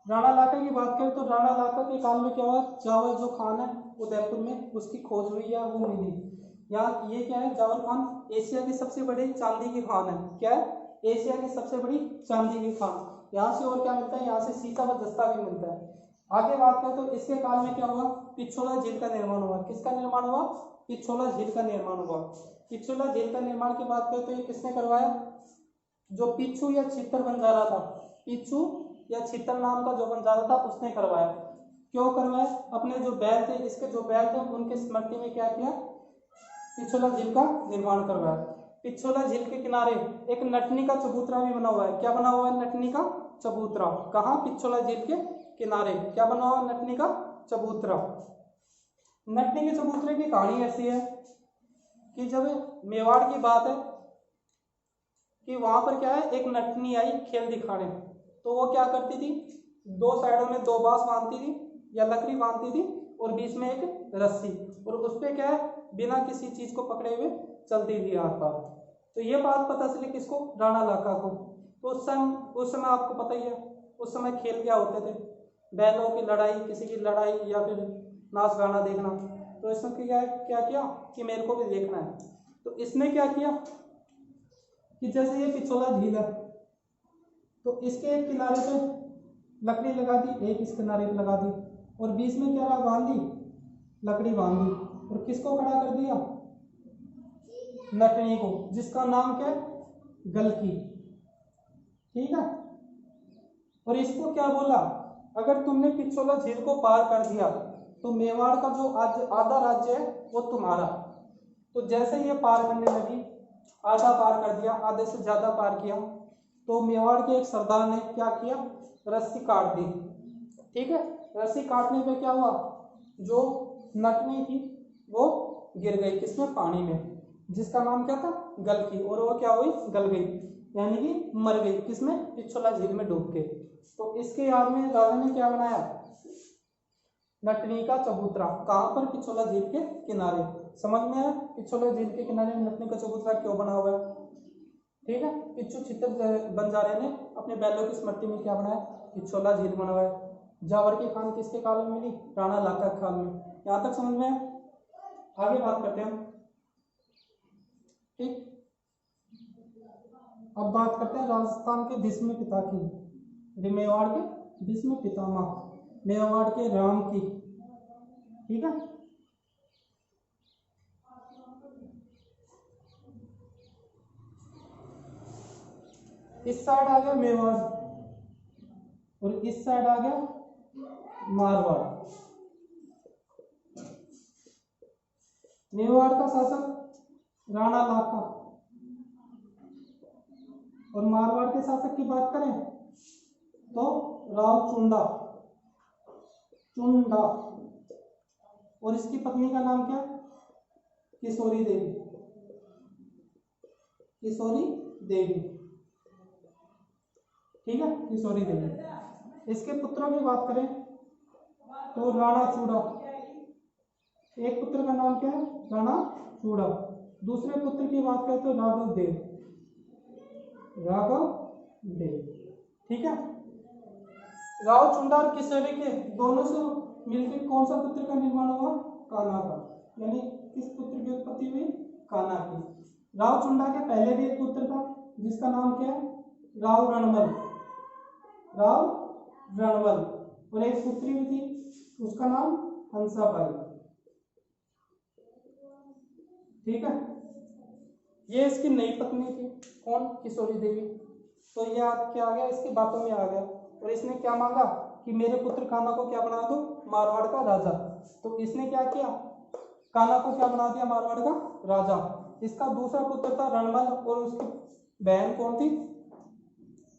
राणा लाखा की बात करें तो राणा लाखा के काल में क्या हुआ, जावर जो खान है उदयपुर में, उसकी खोज हुई है, वो मिली। यहाँ ये क्या है, जावर खान एशिया की सबसे बड़ी चांदी की खान है। क्या है, एशिया की सबसे बड़ी चांदी की खान। यहाँ से और क्या मिलता है, यहाँ से सीसा व जस्ता भी मिलता है। आगे बात करें तो इसके काल में क्या हुआ, पिछोला झील का निर्माण हुआ। किसका निर्माण हुआ, पिछोला झील का निर्माण हुआ। पिछोला झील का निर्माण की बात करें तो ये किसने करवाया? जो पिच्छू या छितर बंजारा था, पिच्छू या छितर नाम का जो बंजारा था उसने करवाया। क्यों करवाया? अपने जो बैल थे, इसके जो बैल थे उनके स्मृति में क्या किया? पिछोला झील का निर्माण करवाया। पिछोला झील के किनारे एक नटनी का चबूतरा भी बना हुआ है। क्या बना हुआ है? नटनी का चबूतरा। कहाँ? पिछोला झील के किनारे क्या बना हुआ? नटनी का चबूतरा। नटनी के चबूतरे की कहानी ऐसी है कि जब मेवाड़ की बात है कि वहां पर क्या है, एक नटनी आई खेल दिखाने। तो वो क्या करती थी? दो साइडों में दो बांस बांधती थी या लकड़ी बांधती थी और बीच में एक रस्सी, और उस पे क्या है, बिना किसी चीज को पकड़े हुए चलती थी आर पार। तो ये बात पता चली किसको? राणा लाका को। तो उस समय आपको पता ही है उस समय खेल क्या होते थे, बैलों की लड़ाई, किसी की लड़ाई या फिर नाच गाना देखना। तो इसमें क्या किया कि मेरे को भी देखना है। तो इसने क्या किया कि जैसे ये पिछोला झील है तो इसके एक किनारे पे लकड़ी लगा दी, एक इस किनारे पे लगा दी, और बीच में क्या रहा? बांध दी, लकड़ी बांध दी, और किसको खड़ा कर दिया? नटनी को, जिसका नाम क्या है? गलकी। ठीक है। और इसको क्या बोला? अगर तुमने पिछोला झील को पार कर दिया तो मेवाड़ का जो आधा राज्य है वो तुम्हारा। तो जैसे ये पार करने लगी, आधा पार कर दिया, आधे से ज्यादा पार किया, तो मेवाड़ के एक सरदार ने क्या किया? रस्सी काट दी। ठीक है। रस्सी काटने पे क्या हुआ? जो नटनी थी वो गिर गई, किसमें? पानी में, जिसका नाम क्या था? गलकी। और वो क्या हुई? गल गई, यानी कि मर गई। किसमें? पिछोला झील में डूब के। तो इसके याद में राजा ने क्या बनाया? नटनी का चबूतरा। कहां पर? पिछोला झील के किनारे। समझ में आया? पिछोला झील के किनारे नटनी का चबूतरा क्यों बना हुआ है? ठीक है। पिच्छू छितर बंजारे ने अपने बैलों की स्मृति में क्या बनाया? पिछोला झील बना हुआ है। जावर की खान किसके काल में मिली? राणा लाका के काल में। यहां तक समझ में आया? आगे बात करते हैं। ठीक, अब बात करते हैं राजस्थान के भीष्म पिता की, मेवाड़ के भीष्म पितामह, मेवाड़ के राम की। ठीक है। इस साइड आ गया मेवाड़ और इस साइड आ गया मारवाड़। मेवाड़ का शासक राणा लाका और मारवाड़ के शासक की बात करें तो राव चुंडा और इसकी पत्नी का नाम क्या? किशोरी देवी। किशोरी देवी। ठीक है, किशोरी देवी। इसके पुत्रों की बात करें तो राणा चूड़ा, एक पुत्र का नाम क्या है? राणा चूड़ा। दूसरे पुत्र की बात करें तो राघव देव। ठीक है। राव चुंडा और किशोरी के दोनों से मिलकर कौन सा पुत्र का निर्माण हुआ? कान्हा का। यानी किस पुत्र की उत्पत्ति हुई? कान्हा की। राव चुंडा के पहले भी एक पुत्र था जिसका नाम क्या है? राव रणमल। और एक पुत्री भी थी, उसका नाम हंसाबाई। ठीक है। ये इसकी नई पत्नी थी, कौन? किशोरी देवी। तो ये क्या आ गया? इसकी बातों में आ गया। और इसने क्या मांगा कि मेरे पुत्र कान्हा को क्या बना दो? मारवाड़ का राजा। तो इसने क्या किया? कान्हा को क्या बना दिया? मारवाड़ का राजा। इसका दूसरा पुत्र था रणमल और उसकी बहन कौन थी?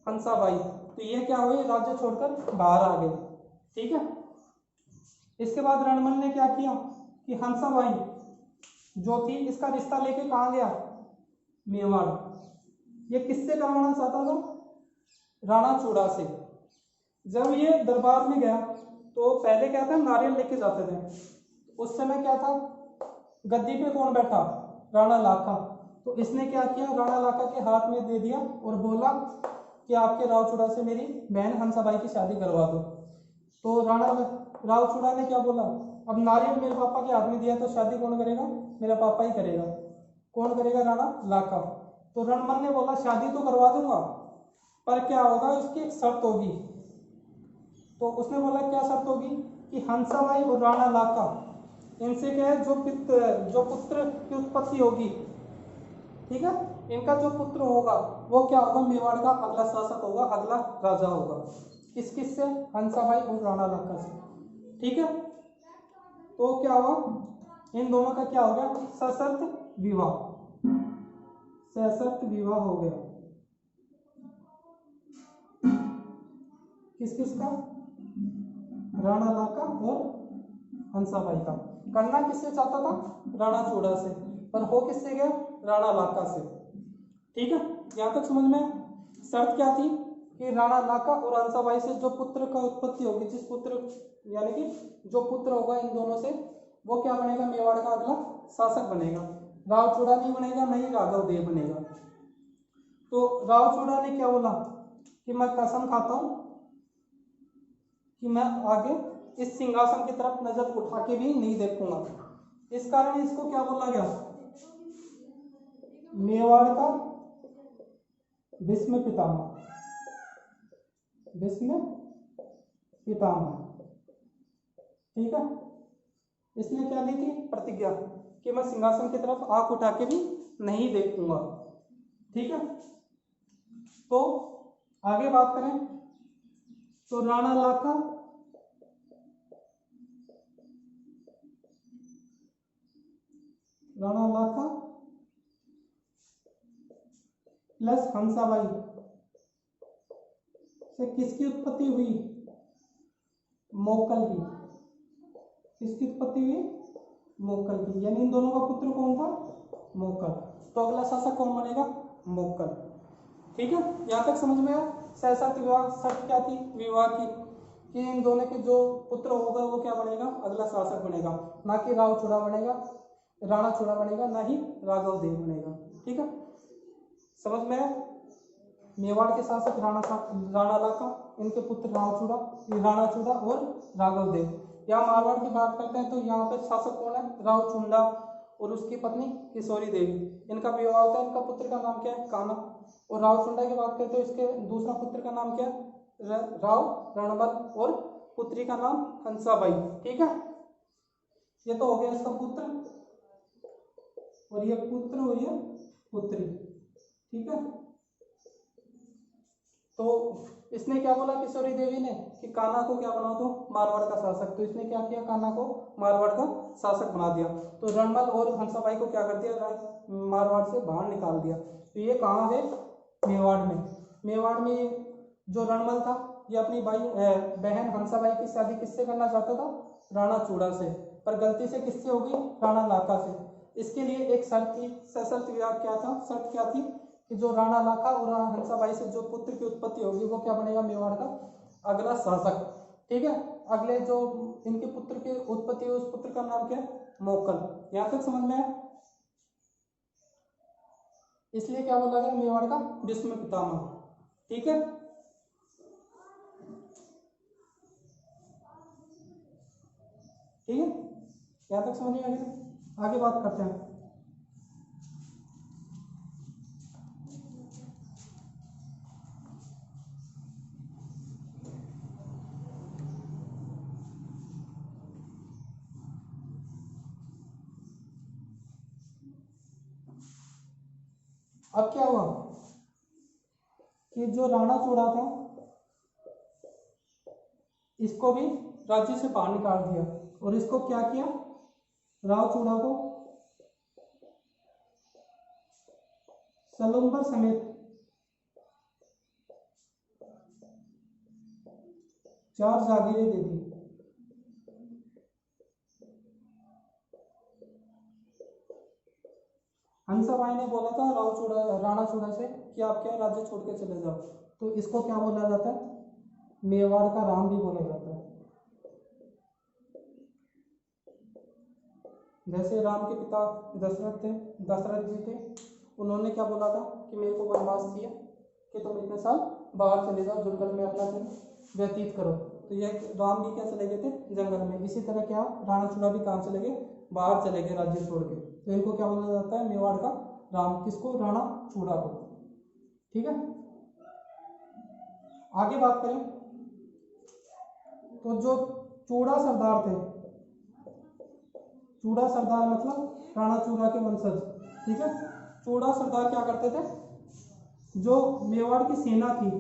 हंसाबाई। तो ये क्या हुई? राज्य छोड़कर बाहर आ गए। ठीक है। इसके बाद रणमल ने क्या किया कि हंसाबाई जो थी इसका रिश्ता लेके कहाँ गया? मेवाड़। ये किससे करवाना चाहता था? राणा चूड़ा से। जब ये दरबार में गया तो पहले क्या था? नारियल लेके जाते थे। उस समय क्या था? गद्दी पे कौन बैठा? राणा लाका। तो इसने क्या किया? राणा लाका के हाथ में दे दिया और बोला कि आपके राव चूड़ा से मेरी बहन हंसाबाई की शादी करवा दो। तो राव चूड़ा ने क्या बोला? अब नारियल मेरे पापा के हाथ में दिया तो शादी कौन करेगा? मेरा पापा ही करेगा। कौन करेगा? राणा लाका। तो रणमल ने बोला शादी तो करवा दूंगा पर क्या होगा? उसकी एक शर्त होगी। तो उसने बोला क्या शर्त होगी? कि हंसाबाई और राणा लाका इनसे क्या है जो पुत्र की उत्पत्ति होगी ठीक है। इनका जो पुत्र होगा वो क्या होगा, मेवाड़ का अगला शासक होगा, अगला राजा होगा। किस किस से, हंसाबाई और राणा लक्का से, ठीक है। तो क्या हुआ, इन दोनों का क्या हो गया, सशर्त विवाह, सशर्त विवाह हो गया। किस किस का, राणा लाका और हंसाबाई का। करना किससे चाहता था, राणा चूड़ा से, पर हो किससे गया, राणा लाका से, ठीक है। यहां तक समझ में। शर्त क्या थी कि राणा लाका और हंसाबाई से जो पुत्र का उत्पत्ति होगी, जिस पुत्र यानी कि जो पुत्र होगा इन दोनों से, वो क्या बनेगा, मेवाड़ का अगला शासक बनेगा। राव चूड़ा नहीं बनेगा, नहीं राघव देव बनेगा। तो राव चूड़ा ने क्या बोला कि मैं कसम खाता हूं कि मैं आगे इस सिंहासन की तरफ नजर उठा के भी नहीं देखूंगा। इस कारण इसको क्या बोला गया, मेवाड़ का भीष्म पितामह, भीष्म पितामह, ठीक है। इसने क्या ली थी प्रतिज्ञा कि मैं सिंहासन की तरफ आंख उठा के भी नहीं देखूंगा, ठीक है। तो आगे बात करें तो राणा लाका प्लस हंसाबाई से किसकी उत्पत्ति हुई, मोक्कल की। किसकी उत्पत्ति हुई, मोक्कल की, यानी इन दोनों का पुत्र कौन था, मोक्कल। तो अगला शासक कौन बनेगा, मोक्कल, ठीक है। यहां तक समझ में आया। सहशर्त विवाह, शर्त क्या थी विवाह की कि इन दोनों के जो पुत्र होगा वो क्या बनेगा, अगला शासक बनेगा, ना कि राव चूड़ा बनेगा, राणा चूड़ा बनेगा, ना ही राघव देव बनेगा, ठीक है। समझ में आया। मेवाड़ के शासक राणा लाका, इनके पुत्र राणा चूड़ा और राघव देव। यहाँ मारवाड़ की बात करते हैं तो यहाँ पे शासक कौन है, राव चुंडा और उसकी पत्नी किशोरी देवी। इनका विवाह होता है, इनका पुत्र का नाम क्या है, काना। और राव चुंडा की बात करते हैं तो इसके दूसरा पुत्र का नाम क्या है, राव रणबल, और पुत्री का नाम हंसाबाई, ठीक है। ये तो हो गया इसका पुत्र, और ये पुत्र और ये पुत्री, ठीक है। तो इसने क्या बोला किशोरी देवी ने कि कान्हा को क्या बना दो, मारवाड़ का शासक। तो इसने क्या किया, कान्हा को मारवाड़ का शासक बना दिया। तो रणमल और हंसाबाई को क्या कर दिया, मारवाड़ से बाहर निकाल दिया। तो ये कहाँ है, मेवाड़ में। मेवाड़ में जो रणमल था ये अपनी बहन हंसाबाई की शादी किससे करना चाहता था, राणा चूड़ा से, पर गलती से किससे हो गई, राणा लाका से। इसके लिए एक शर्त थी, सशर्त विवाह क्या था, शर्त क्या थी कि जो राणा लाका और हंसाबाई से जो पुत्र की उत्पत्ति होगी वो क्या बनेगा, मेवाड़ का अगला शासक, ठीक है। अगले जो इनके पुत्र की उत्पत्ति है उस पुत्र का नाम क्या है, मोक्कल। यहां तक समझ में है। इसलिए क्या बोला गया, मेवाड़ का भीष्म पितामह, ठीक है। ठीक है, यहां तक समझ में आ गया। आगे बात करते हैं। अब क्या हुआ कि जो राणा चूड़ा था इसको भी राज्य से बाहर निकाल दिया, और इसको क्या किया, राव चूड़ा को सलुम्बर समेत 4 जागीरें दे दी। हंसाबाई ने बोला था राणा चूड़ा से कि आप क्या राज्य छोड़ के चले जाओ। तो इसको क्या बोला जाता है, मेवाड़ का राम भी बोला जाता है। जैसे राम के पिता दशरथ जी थे, उन्होंने क्या बोला था कि मेरे को वनवास चाहिए कि तुम इतने साल बाहर चले जाओ, जंगल में अपना दिन व्यतीत करो। तो ये राम भी क्या चले गए थे, जंगल में। इसी तरह क्या राणा चूड़ा भी कहाँ चले गए, बाहर चले गए राज्य छोड़ के। तो इनको क्या बोला जाता है, मेवाड़ का राम। किसको, राणा चूड़ा को, ठीक है। आगे बात करें तो जो चूड़ा सरदार थे, चूड़ा सरदार मतलब राणा चूड़ा के वंशज, ठीक है। चूड़ा सरदार क्या करते थे, जो मेवाड़ की सेना थी,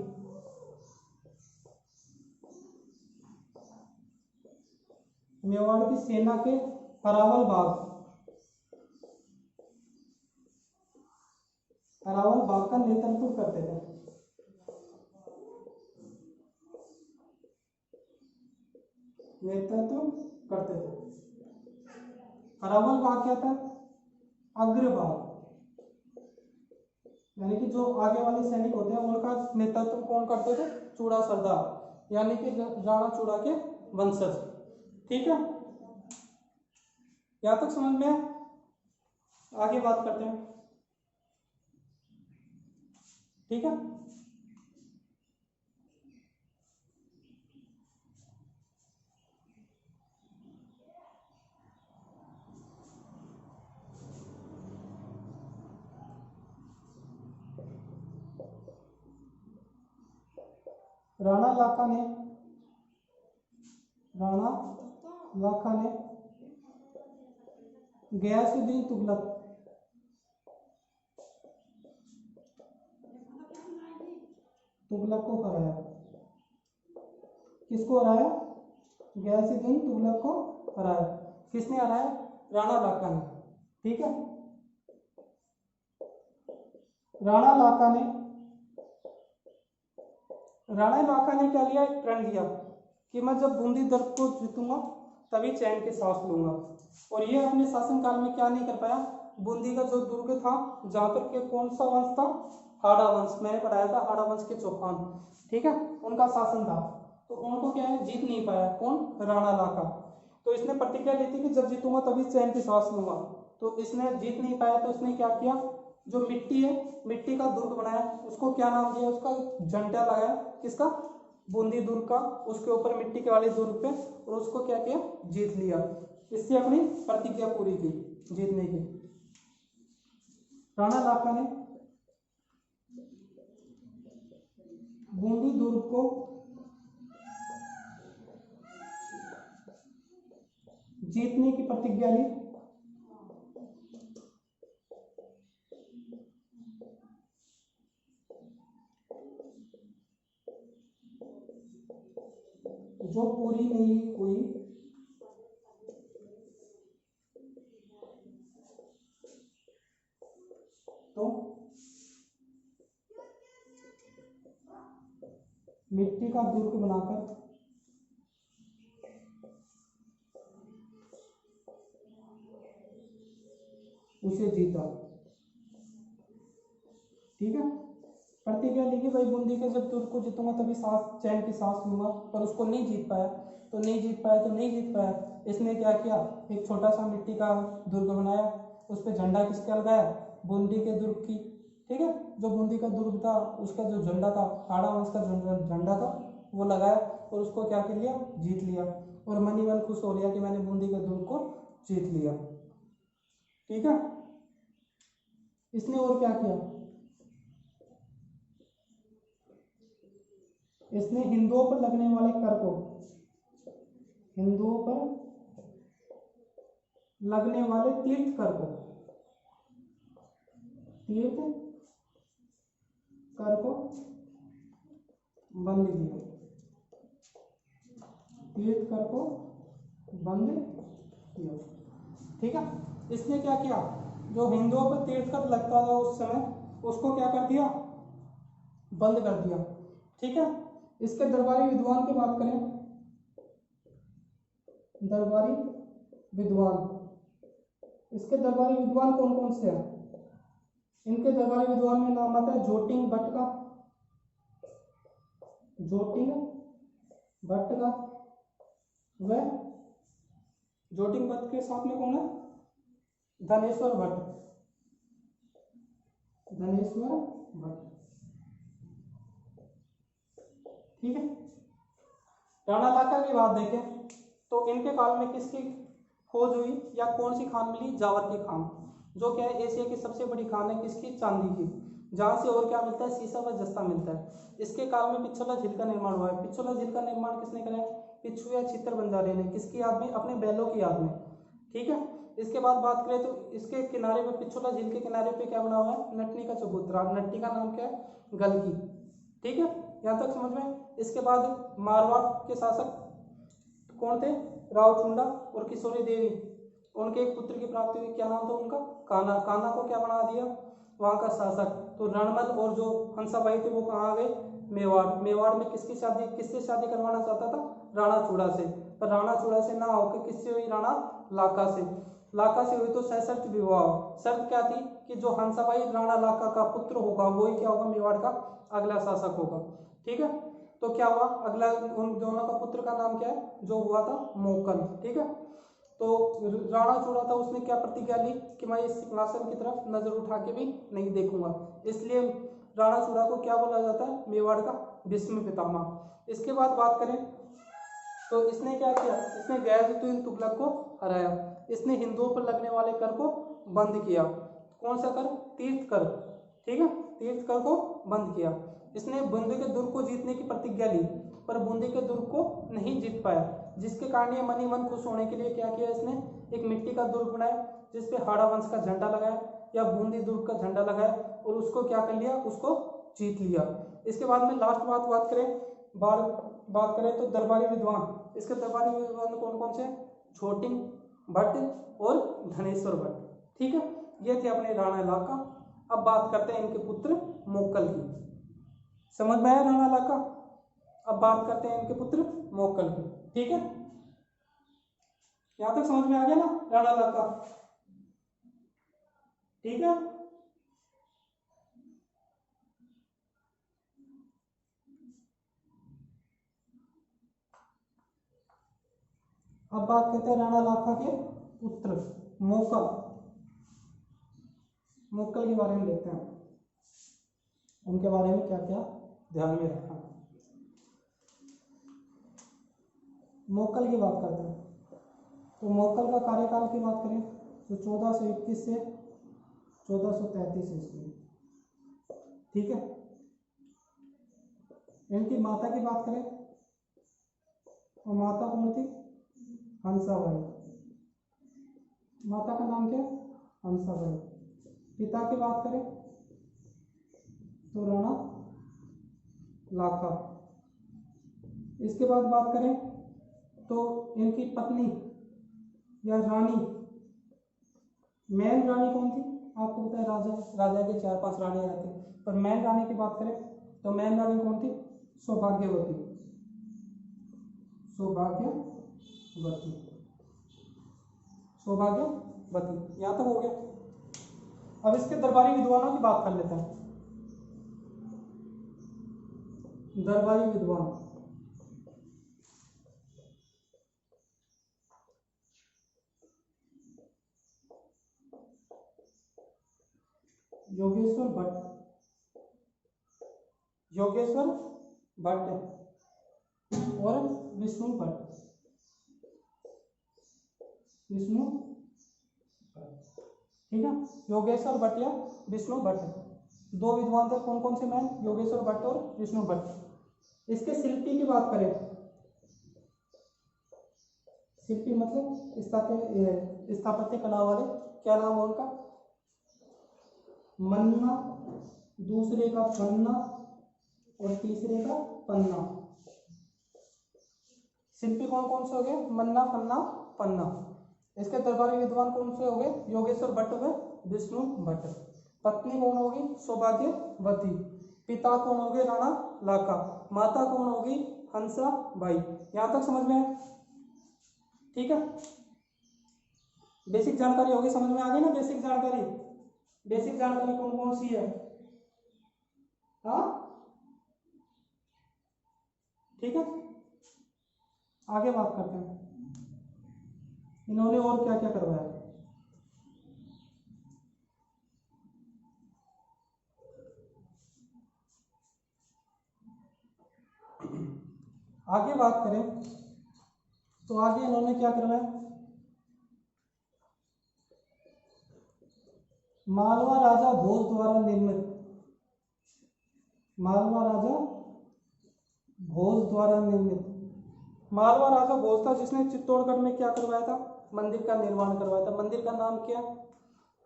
मेवाड़ की सेना के अरावल बाग का नेतृत्व करते थे। अरावल बाग क्या था, अग्रभाग, यानी कि जो आगे वाले सैनिक होते हैं उनका नेतृत्व कौन करते थे, चूड़ा सरदार, यानी कि राणा चूड़ा के वंशज। ठीक है, यहाँ तक समझ में, आगे बात करते हैं। ठीक है, राणा लाखा ने गयासुद्दीन तुगलक को हराया। किसको हराया, गयासुद्दीन तुगलक को हराया। किसने हराया, राणा लाखा ने। ठीक है, राणा लाखा ने क्या लिया, एक प्रण लिया कि मैं जब बूंदी दर्द को जीतूंगा तभी चैन की सांस लूंगा। और ये अपने शासनकाल में क्या नहीं कर पाया, बूंदी का जो दुर्ग था, जहां पर के कौन सा वंश था, हाड़ा वंश, मैंने पढ़ाया था, हाड़ा वंश के चौहान, ठीक है, उनका शासन था, तो उनको क्या है, जीत नहीं पाया। कौन, राणा लाखा। तो इसने प्रतिज्ञा ली थी कि जब जीतूंगा तभी चैन की सांस लूंगा। तो इसने जीत नहीं पाया, तो इसने क्या किया, जो मिट्टी है, मिट्टी का दुर्ग बनाया, उसको क्या नाम दिया, उसका झंडा लगाया, किसका, बूंदी दुर्ग का, उसके ऊपर मिट्टी के वाले दुर्ग पे, और उसको क्या किया, जीत लिया। इससे अपनी प्रतिज्ञा पूरी की जीतने की। राणा लाखा ने बूंदी दुर्ग को जीतने की प्रतिज्ञा ली। जो पूरी नहीं हुई, तो मिट्टी का दुर्ग बनाकर उसे जीता। ठीक है, प्रतिज्ञा ली कि भाई बूंदी के जब दुर्ग को जीतूंगा तभी सांस, चैन की सांस लूंगा, पर उसको नहीं जीत पाया। इसने क्या किया, एक छोटा सा मिट्टी का दुर्ग बनाया, उस पर झंडा किसका लगाया, बूंदी के दुर्ग की। ठीक है, जो बूंदी का दुर्ग था उसका जो झंडा था, हाड़ा वंश का झंडा था, वो लगाया, और उसको क्या कर लिया, जीत लिया। और मन ही मन खुश हो लिया कि मैंने बूंदी के दुर्ग को जीत लिया। ठीक है, इसने और क्या किया, इसने हिंदुओं पर लगने वाले कर को, हिंदुओं पर लगने वाले तीर्थ कर को बंद किया। तीर्थ कर को बंद किया। ठीक है, इसने क्या किया, जो हिंदुओं पर तीर्थ कर लगता था उस समय, उसको क्या कर दिया, बंद कर दिया। ठीक है, इसके दरबारी विद्वान की बात करें, दरबारी विद्वान, इसके दरबारी विद्वान कौन कौन से हैं, इनके दरबारी विद्वान में नाम आता है जोटिंग भट्ट का, वह जोटिंग भट्ट के साथ में कौन है, धनेश्वर भट्ट। ठीक है, राणा लाखा की बात देखें तो इनके काल में किसकी खोज हुई या कौन सी खान मिली, जावर की खान, जो क्या है एशिया की सबसे बड़ी खान है, किसकी, चांदी की, जहां से और क्या मिलता है, सीसा व जस्ता मिलता है। इसके काल में पिछोला झील का निर्माण हुआ है। पिछोला झील का निर्माण किसने कराया, पिछू या चित्र बंजारे ने, किसकी याद में, अपने बैलों की याद में। ठीक है। इसके बाद बात करें तो इसके किनारे पे, पिछोला झील के किनारे पे क्या बना हुआ है, नटनी का चबूतरा। नटनी का नाम क्या है, गलकी। ठीक है, यहाँ तक समझ में। इसके बाद मारवाड़ के शासक कौन थे, रावचुंडा और किशोरी देवी। उनके एक पुत्र की प्राप्ति हुई, क्या नाम था उनका, कान्हा। कान्हा को क्या बना दिया, वहाँ का शासक। तो रणमल और जो हंसाबाई थे वो कहाँ गए, मेवाड़। मेवाड़ में किसकी शादी, किससे शादी करवाना चाहता था, राणा चूड़ा से। पर राणा चूड़ा से ना होकर किससे हुई, राणा लाका से। लाका से हुई तो सशर्त विवाह। शर्त क्या थी कि जो हंसाबाई राणा लाका का पुत्र होगा वही क्या होगा, मेवाड़ का अगला शासक होगा। ठीक है, तो क्या हुआ, अगला उन दोनों का पुत्र का नाम क्या है, जो हुआ था मोकल। ठीक है, तो राणा चूड़ा था, उसने क्या प्रतिज्ञा ली कि मैं इस सिंहासन की तरफ नजर उठा के भी नहीं देखूंगा। इसलिए राणा चूड़ा को क्या बोला जाता है, मेवाड़ का भीष्म पितामह। इसके बाद बात करें तो इसने क्या किया, इसने गयासुद्दीन तुगलक को हराया। इसने हिंदुओं पर लगने वाले कर को बंद किया। कौन सा कर, तीर्थ कर। ठीक है, तीर्थ कर को बंद किया। इसने बूंदी के दुर्ग को जीतने की प्रतिज्ञा ली, पर बूंदी के दुर्ग को नहीं जीत पाया, जिसके कारण ये मन ही मन खुश होने के लिए क्या किया, इसने एक मिट्टी का दुर्ग बनाया जिसपे हाड़ा वंश का झंडा लगाया या बूंदी दुर्ग का झंडा लगाया और उसको क्या कर लिया, उसको जीत लिया। इसके बाद में लास्ट बात करें, बात करें तो दरबारी विद्वान। इसके दरबारी विद्वान कौन कौन से, छोटिंग भट्ट और धनेश्वर भट्ट। ठीक है, ये थे अपने राणा लाका। अब बात करते हैं इनके पुत्र मोक्कल की। समझ में आया राणा लाका। अब बात करते हैं इनके पुत्र मोक्कल की। ठीक है, यहां तक समझ में आ गया ना राणा लाका। ठीक है, अब बात करते हैं राणा लाका के पुत्र मोक्कल। मोक्कल के बारे में देखते हैं, उनके बारे में क्या क्या ध्यान में रखना। मोक्कल की बात करते हैं तो मोक्कल का कार्यकाल की बात करें तो 1421 से 1433 ईस्वी। ठीक है, इनकी माता की बात करें तो माता कौन थी, हंसाबाई। माता का नाम क्या, हंसाबाई। पिता की बात करें तो राणा लाका। इसके बाद बात करें तो इनकी पत्नी या रानी, मैन रानी कौन थी, आपको पता है राजा के 4-5 रानियां रहती, पर मैन रानी की बात करें तो मैन रानी कौन थी, सौभाग्यवती। सौभाग्यवती, सौभाग्यवती। यहां तक हो गया। अब इसके दरबारी विद्वानों की बात कर लेते हैं। दरबारी विद्वान, योगेश्वर भट्ट और विष्णु भट्ट। ठीक है, योगेश्वर भट्ट या विष्णु भट्ट, दो विद्वान थे। कौन कौन से मैन, योगेश्वर भट्ट और विष्णु भट्ट। इसके शिल्पी की बात करें, शिल्पी मतलब स्थापत्य कला वाले, क्या नाम है उनका, मन्ना, दूसरे का पन्ना और तीसरे का पन्ना। शिल्पी कौन कौन से हो गए, मन्ना, पन्ना। इसके दरबारी विद्वान कौन से हो गए, योगेश्वर भट्ट व विष्णु भट्ट। पत्नी कौन होगी, सौभाग्यवती। पिता कौन हो गए, राणा लाका। माता कौन होगी, हंसा बाई। यहां तक समझ में है। ठीक है, बेसिक जानकारी होगी, समझ में आ गई ना। बेसिक जानकारी कौन कौन सी है, हाँ ठीक है। आगे बात करते हैं इन्होंने और क्या क्या करवाया। आगे बात करें तो आगे इन्होंने क्या करवाया, मालवा राजा भोज द्वारा निर्मित, मालवा राजा भोज द्वारा निर्मित मारवाड़ राजा भोज था जिसने चित्तौड़गढ़ में क्या करवाया था, मंदिर का निर्माण करवाया था। मंदिर का नाम क्या,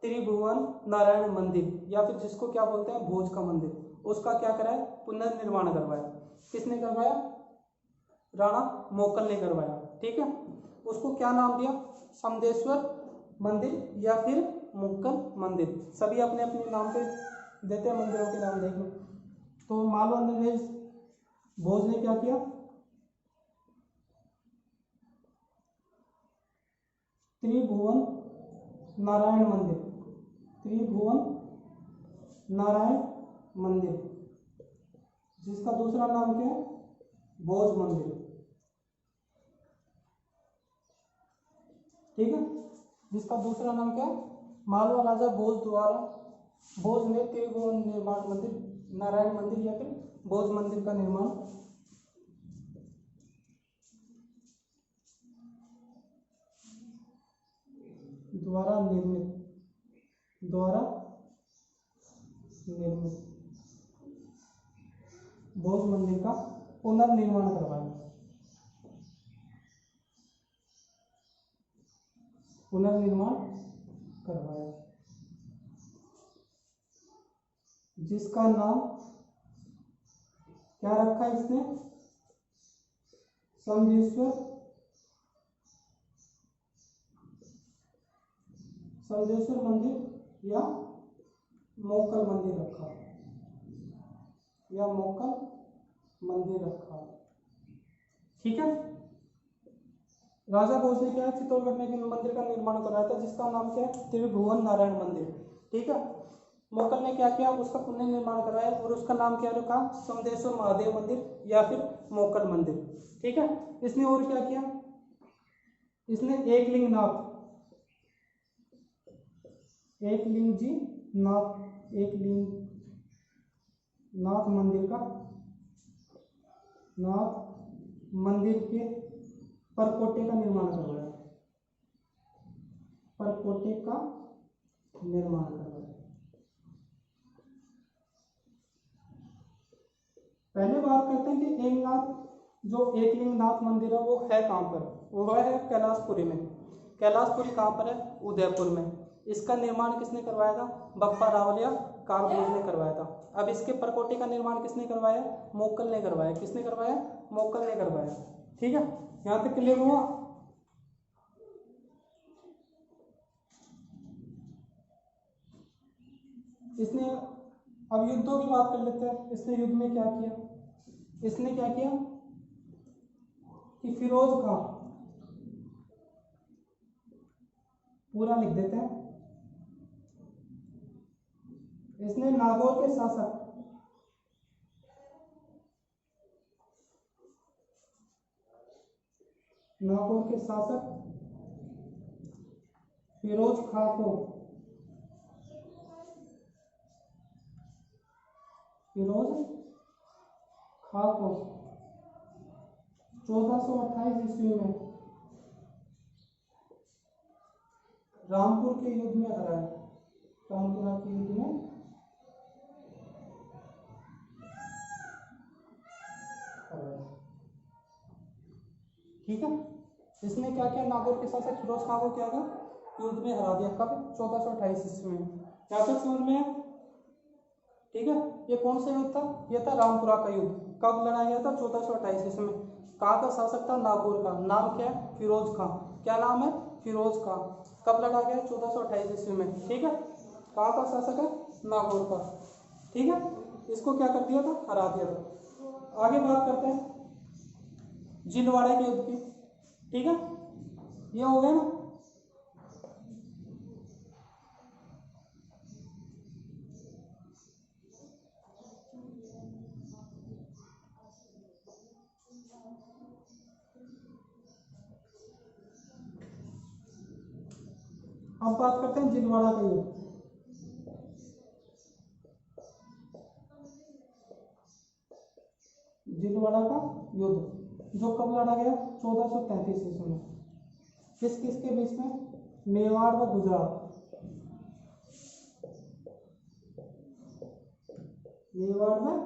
त्रिभुवन नारायण मंदिर, या फिर जिसको क्या बोलते हैं भोज का मंदिर, उसका क्या कराया, पुनर्निर्माण करवाया। किसने करवाया, राणा मोकल ने करवाया। ठीक है, उसको क्या नाम दिया, समदेश्वर मंदिर या फिर मुक्कल मंदिर, सभी अपने अपने नाम पे देते हैं मंदिरों के नाम। देखो तो मालवा नरेश भोज ने क्या किया, त्रिभुवन नारायण मंदिर, त्रिभुवन नारायण मंदिर, जिसका दूसरा नाम क्या है, भोज मंदिर। ठीक है, जिसका दूसरा नाम क्या है, मालवा राजा भोज द्वारा, भोज ने त्रिभुवन निर्माण मंदिर, नारायण मंदिर या फिर भोज मंदिर का निर्माण द्वारा निर्मित भोज मंदिर का पुनर्निर्माण करवाया, पुनर्निर्माण करवाया, जिसका नाम क्या रखा इसने, समदेश्वर मंदिर या मोक्कल मंदिर रखा, या मोक्कल मंदिर रखा। ठीक है, राजा भोज ने क्या है, चित्तौड़गढ़ में मंदिर का निर्माण कराया था जिसका नाम क्या है, त्रिभुवन नारायण मंदिर। ठीक है, मोकल ने क्या किया, उसका पुनर्निर्माण करवाया और उसका नाम क्या रखा, समदेश्वर महादेव मंदिर या फिर मोकल मंदिर। ठीक है, इसने और क्या किया, इसने एकलिंग नाथ मंदिर के परकोटे का निर्माण करवाया, परकोटे का निर्माण करवाया। पहले बात करते हैं कि एकनाथ जो एकलिंगनाथ मंदिर है वो है कहाँ पर, वो है कैलाशपुरी में। कैलाशपुरी कहाँ पर है, उदयपुर में। इसका निर्माण किसने करवाया था, बप्पा रावल या कालभोज ने करवाया था। अब इसके परकोटे का निर्माण किसने करवाया, मोकल ने करवाया। किसने करवाया, मोकल ने करवाया। ठीक है, यहाँ तक क्लियर हुआ। इसने, अब युद्धों की बात कर लेते हैं। इसने युद्ध में क्या किया, इसने क्या किया कि फिरोज खां, पूरा लिख देते हैं, इसने नागौर के शासक फिरोज खां को 1428 ईस्वी में रामपुर के युद्ध में हराया। रामपुरा के युद्ध में हराया। ठीक है, इसने क्या किया, नागौर के शासक फिरोज खां को क्या किया, युद्ध में हरा दिया। कब, 1428 ईस्वी में। क्या तक समझ में है। ठीक है, ये कौन सा युद्ध था, ये था रामपुरा का युद्ध। कब लड़ा गया था, 1428 ईस्वी में। कहाँ का शासक था, नागौर का। नाम क्या है, फिरोज खां। क्या नाम है, फिरोज खां। कब लड़ा गया, 1428 ईस्वी में। ठीक है, कहाँ का शासक है, नागौर का। ठीक है, इसको क्या कर दिया था, हरा दिया था। आगे बात करते हैं जिंदवाड़ा के युद्ध की। ठीक है, ये हो गया ना। अब बात करते हैं जिंदवाड़ा का युद्ध। जिंदवाड़ा का युद्ध जो कब लड़ा गया, 1433 ईस्वी में। किस किस के बीच में, मेवाड़ व गुजरात। मेवाड़ में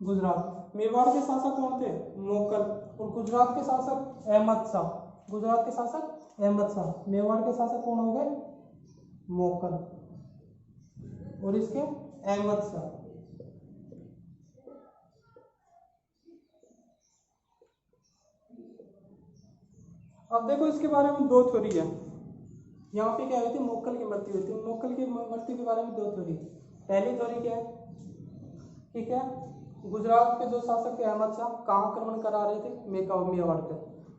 गुजरात। मेवाड़ के शासक कौन थे? मोगल। और गुजरात के शासक अहमद शाह। गुजरात के शासक अहमद शाह। मेवाड़ के शासक कौन हो गए? मोगल और इसके अहमद शाह। अब देखो इसके बारे में दो थ्योरी है। यहाँ पे क्या हुई थी? मोगल की मृत्यु हुई थी। मोगल की मृत्यु के बारे में दो थ्योरी। पहली थ्योरी क्या है? ठीक है, गुजरात के जो शासक थे अहमद शाह कहाँ आक्रमण करा रहे थे? मेवाड़ पे।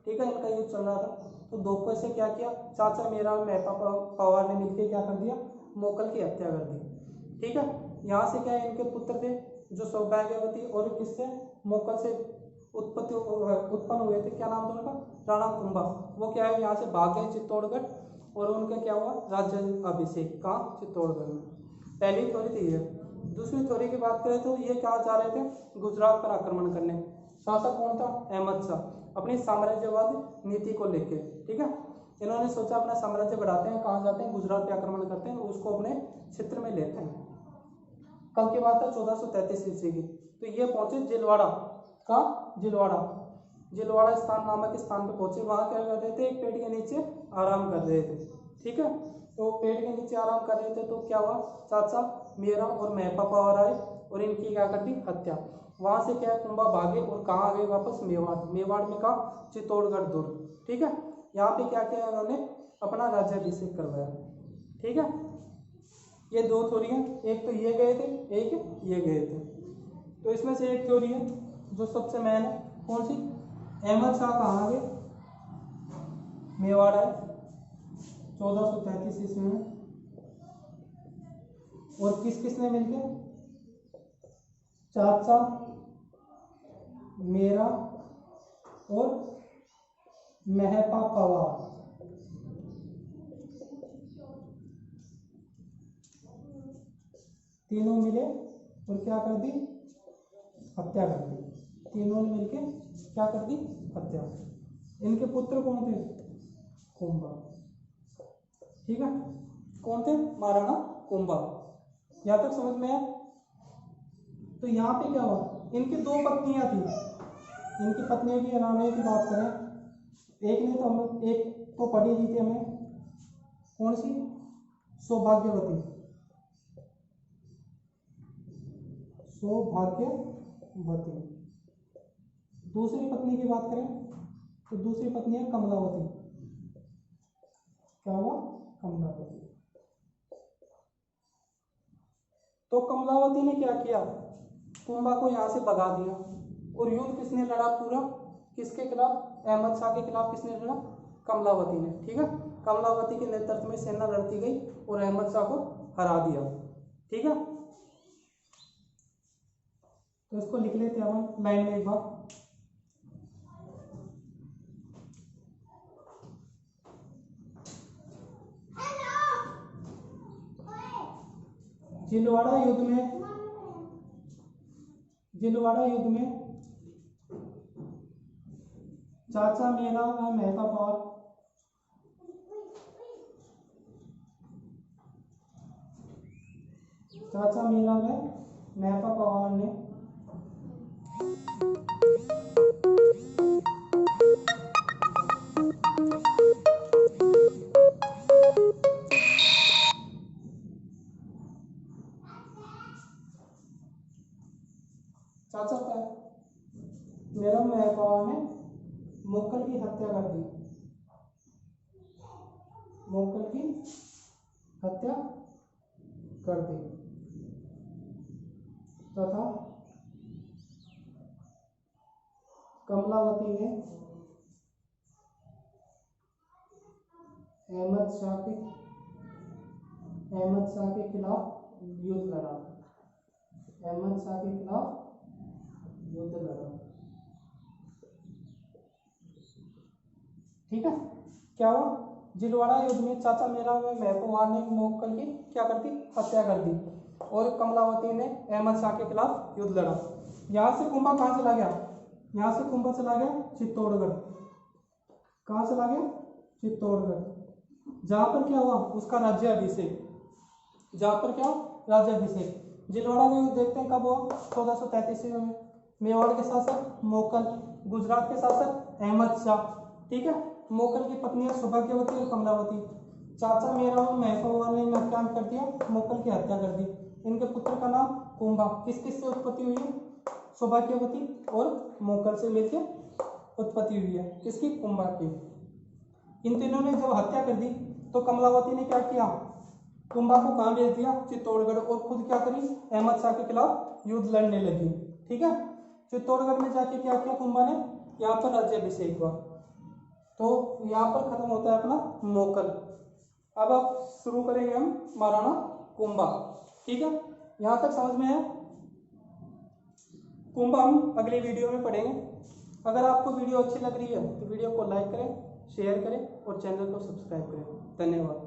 ठीक है, इनका युद्ध चल रहा था। तो दोपहर से क्या किया? चाचा मेरा और मेहता पवार ने मिलकर क्या कर दिया? मोगल की हत्या कर दी। ठीक है, यहाँ से क्या है? इनके पुत्र थे जो सौभाग्यवती और किससे? मोगल से उत्पन्न हुए थे। क्या नाम था उनका? राणा कुंभा। वो क्या है? यहाँ से भाग गए चित्तौड़गढ़ और उनका क्या हुआ? राज्य अभिषेक कहाँ? चित्तौड़गढ़ में। पहली थ्योरी थी ये। दूसरी थ्योरी की बात करें तो ये क्या चाह रहे थे? गुजरात पर आक्रमण करने। शासक कौन था? अहमद शाह। अपनी साम्राज्यवाद नीति को लेकर। ठीक है, इन्होंने सोचा अपना साम्राज्य बढ़ाते हैं, कहाँ जाते हैं? गुजरात पे आक्रमण करते हैं, उसको अपने क्षेत्र में लेते हैं। कब की बात है? 1433 ईस्वी की। तो ये पहुंचे जिलवाड़ा का। जिलवाड़ा स्थान नामक स्थान पे पहुंचे। वहां क्या कर रहे थे? एक पेड़ के नीचे आराम कर रहे थे। ठीक है, तो पेड़ के नीचे आराम कर रहे थे तो क्या हुआ? चाचा मेरा और मेहता पवार आए और इनकी क्या कर दी? हत्या। वहां से क्या है? कुंभा भागे और कहाँ आ गए वापस? मेवाड़। मेवाड़ में कहा? चित्तौड़गढ़ दुर्ग। ठीक है, यहाँ पे क्या किया उन्होंने? अपना राज्याभिषेक करवाया। ठीक है, ये दो थ्योरी है। एक तो ये गए थे, एक ये गए थे। तो इसमें से एक थ्योरी है जो सबसे मेन है, कौन सी? अहमद शाह कहाँ गए? मेवाड़ आए 1433 ईस्वी में। और किस किस ने मिलके? चाचा मेरा और मेहता पवार। तीनों मिले और क्या कर दी? हत्या कर दी। तीनों ने मिलके क्या कर दी? हत्या। इनके पुत्र कौन थे? कुंभा। ठीक है, कौन थे? महाराणा कुंभा। यहां तक समझ में आया? तो यहाँ पे क्या हुआ? इनकी दो पत्नियां थी। इनकी पत्नियों की रानियों की बात करें, एक ने तो हम एक तो पढ़ी दी थी हमें, कौन सी? सौभाग्यवती। सौभाग्यवती। दूसरी पत्नी की बात करें तो दूसरी पत्नी है कमलावती। क्या हुआ? कमलावती। तो कमलावती ने क्या किया? कुंभा को यहां से भगा दिया। और युद्ध किसने लड़ा पूरा? किसके खिलाफ? अहमद शाह के खिलाफ। किसने लड़ा? कमलावती ने। ठीक है, कमलावती के नेतृत्व में सेना लड़ती गई और अहमद शाह को हरा दिया। ठीक है, तो इसको लिख लेते हैं हम लाइन में एक बार। जिलवाड़ा युद्ध में चाचा मेरा व मेहता पवार ने मोगल की हत्या कर दी। मोगल की हत्या कर दी तथा कमलावती ने अहमद शाह के खिलाफ युद्ध लड़ा। अहमद शाह के खिलाफ युद्ध लड़ा। ठीक है, क्या हुआ? जिलवाड़ा युद्ध में चाचा मेरा व मेहता ने मोगल की क्या कर दी? हत्या कर दी। और कमलावती ने अहमद शाह के खिलाफ युद्ध लड़ा। यहाँ से कुंभा कहाँ चला गया? यहाँ से कुंभा चला गया चित्तौड़गढ़। कहाँ चला गया? चित्तौड़गढ़। जहाँ पर क्या हुआ? उसका राज्याभिषेक। जहाँ पर क्या? राज्याभिषेक। जिलवाड़ा का युद्ध देखते हैं कब हुआ, 1433 ईस्वी में। मेवाड़ के शासक मोकल, गुजरात के शासक अहमद शाह। ठीक है, मोकल की पत्नी है सौभाग्यवती और कमलावती। चाचा मेराव महफवाल ने क्या कर दिया, मोकल की हत्या कर दी। इनके पुत्र का नाम कुंभा। किस किस से उत्पत्ति हुई है, सौभाग्यवती और मोकल से मिलकर उत्पत्ति हुई है, किसकी, कुंभा की। इन तीनों ने जब हत्या कर दी तो कमलावती ने क्या किया, कुंभा को कहाँ भेज दिया, चित्तौड़गढ़, और खुद क्या करी, अहमद शाह के खिलाफ युद्ध लड़ने लगी। ठीक है, चित्तौड़गढ़ में जाके क्या किया कुंभा ने, यहाँ पर राज्याभिषेक हुआ। तो यहाँ पर खत्म होता है अपना मोकल। अब आप शुरू करेंगे हम महाराणा कुंभा। ठीक है, यहाँ तक समझ में है। कुंभा हम अगली वीडियो में पढ़ेंगे। अगर आपको वीडियो अच्छी लग रही है तो वीडियो को लाइक करें, शेयर करें और चैनल को सब्सक्राइब करें। धन्यवाद।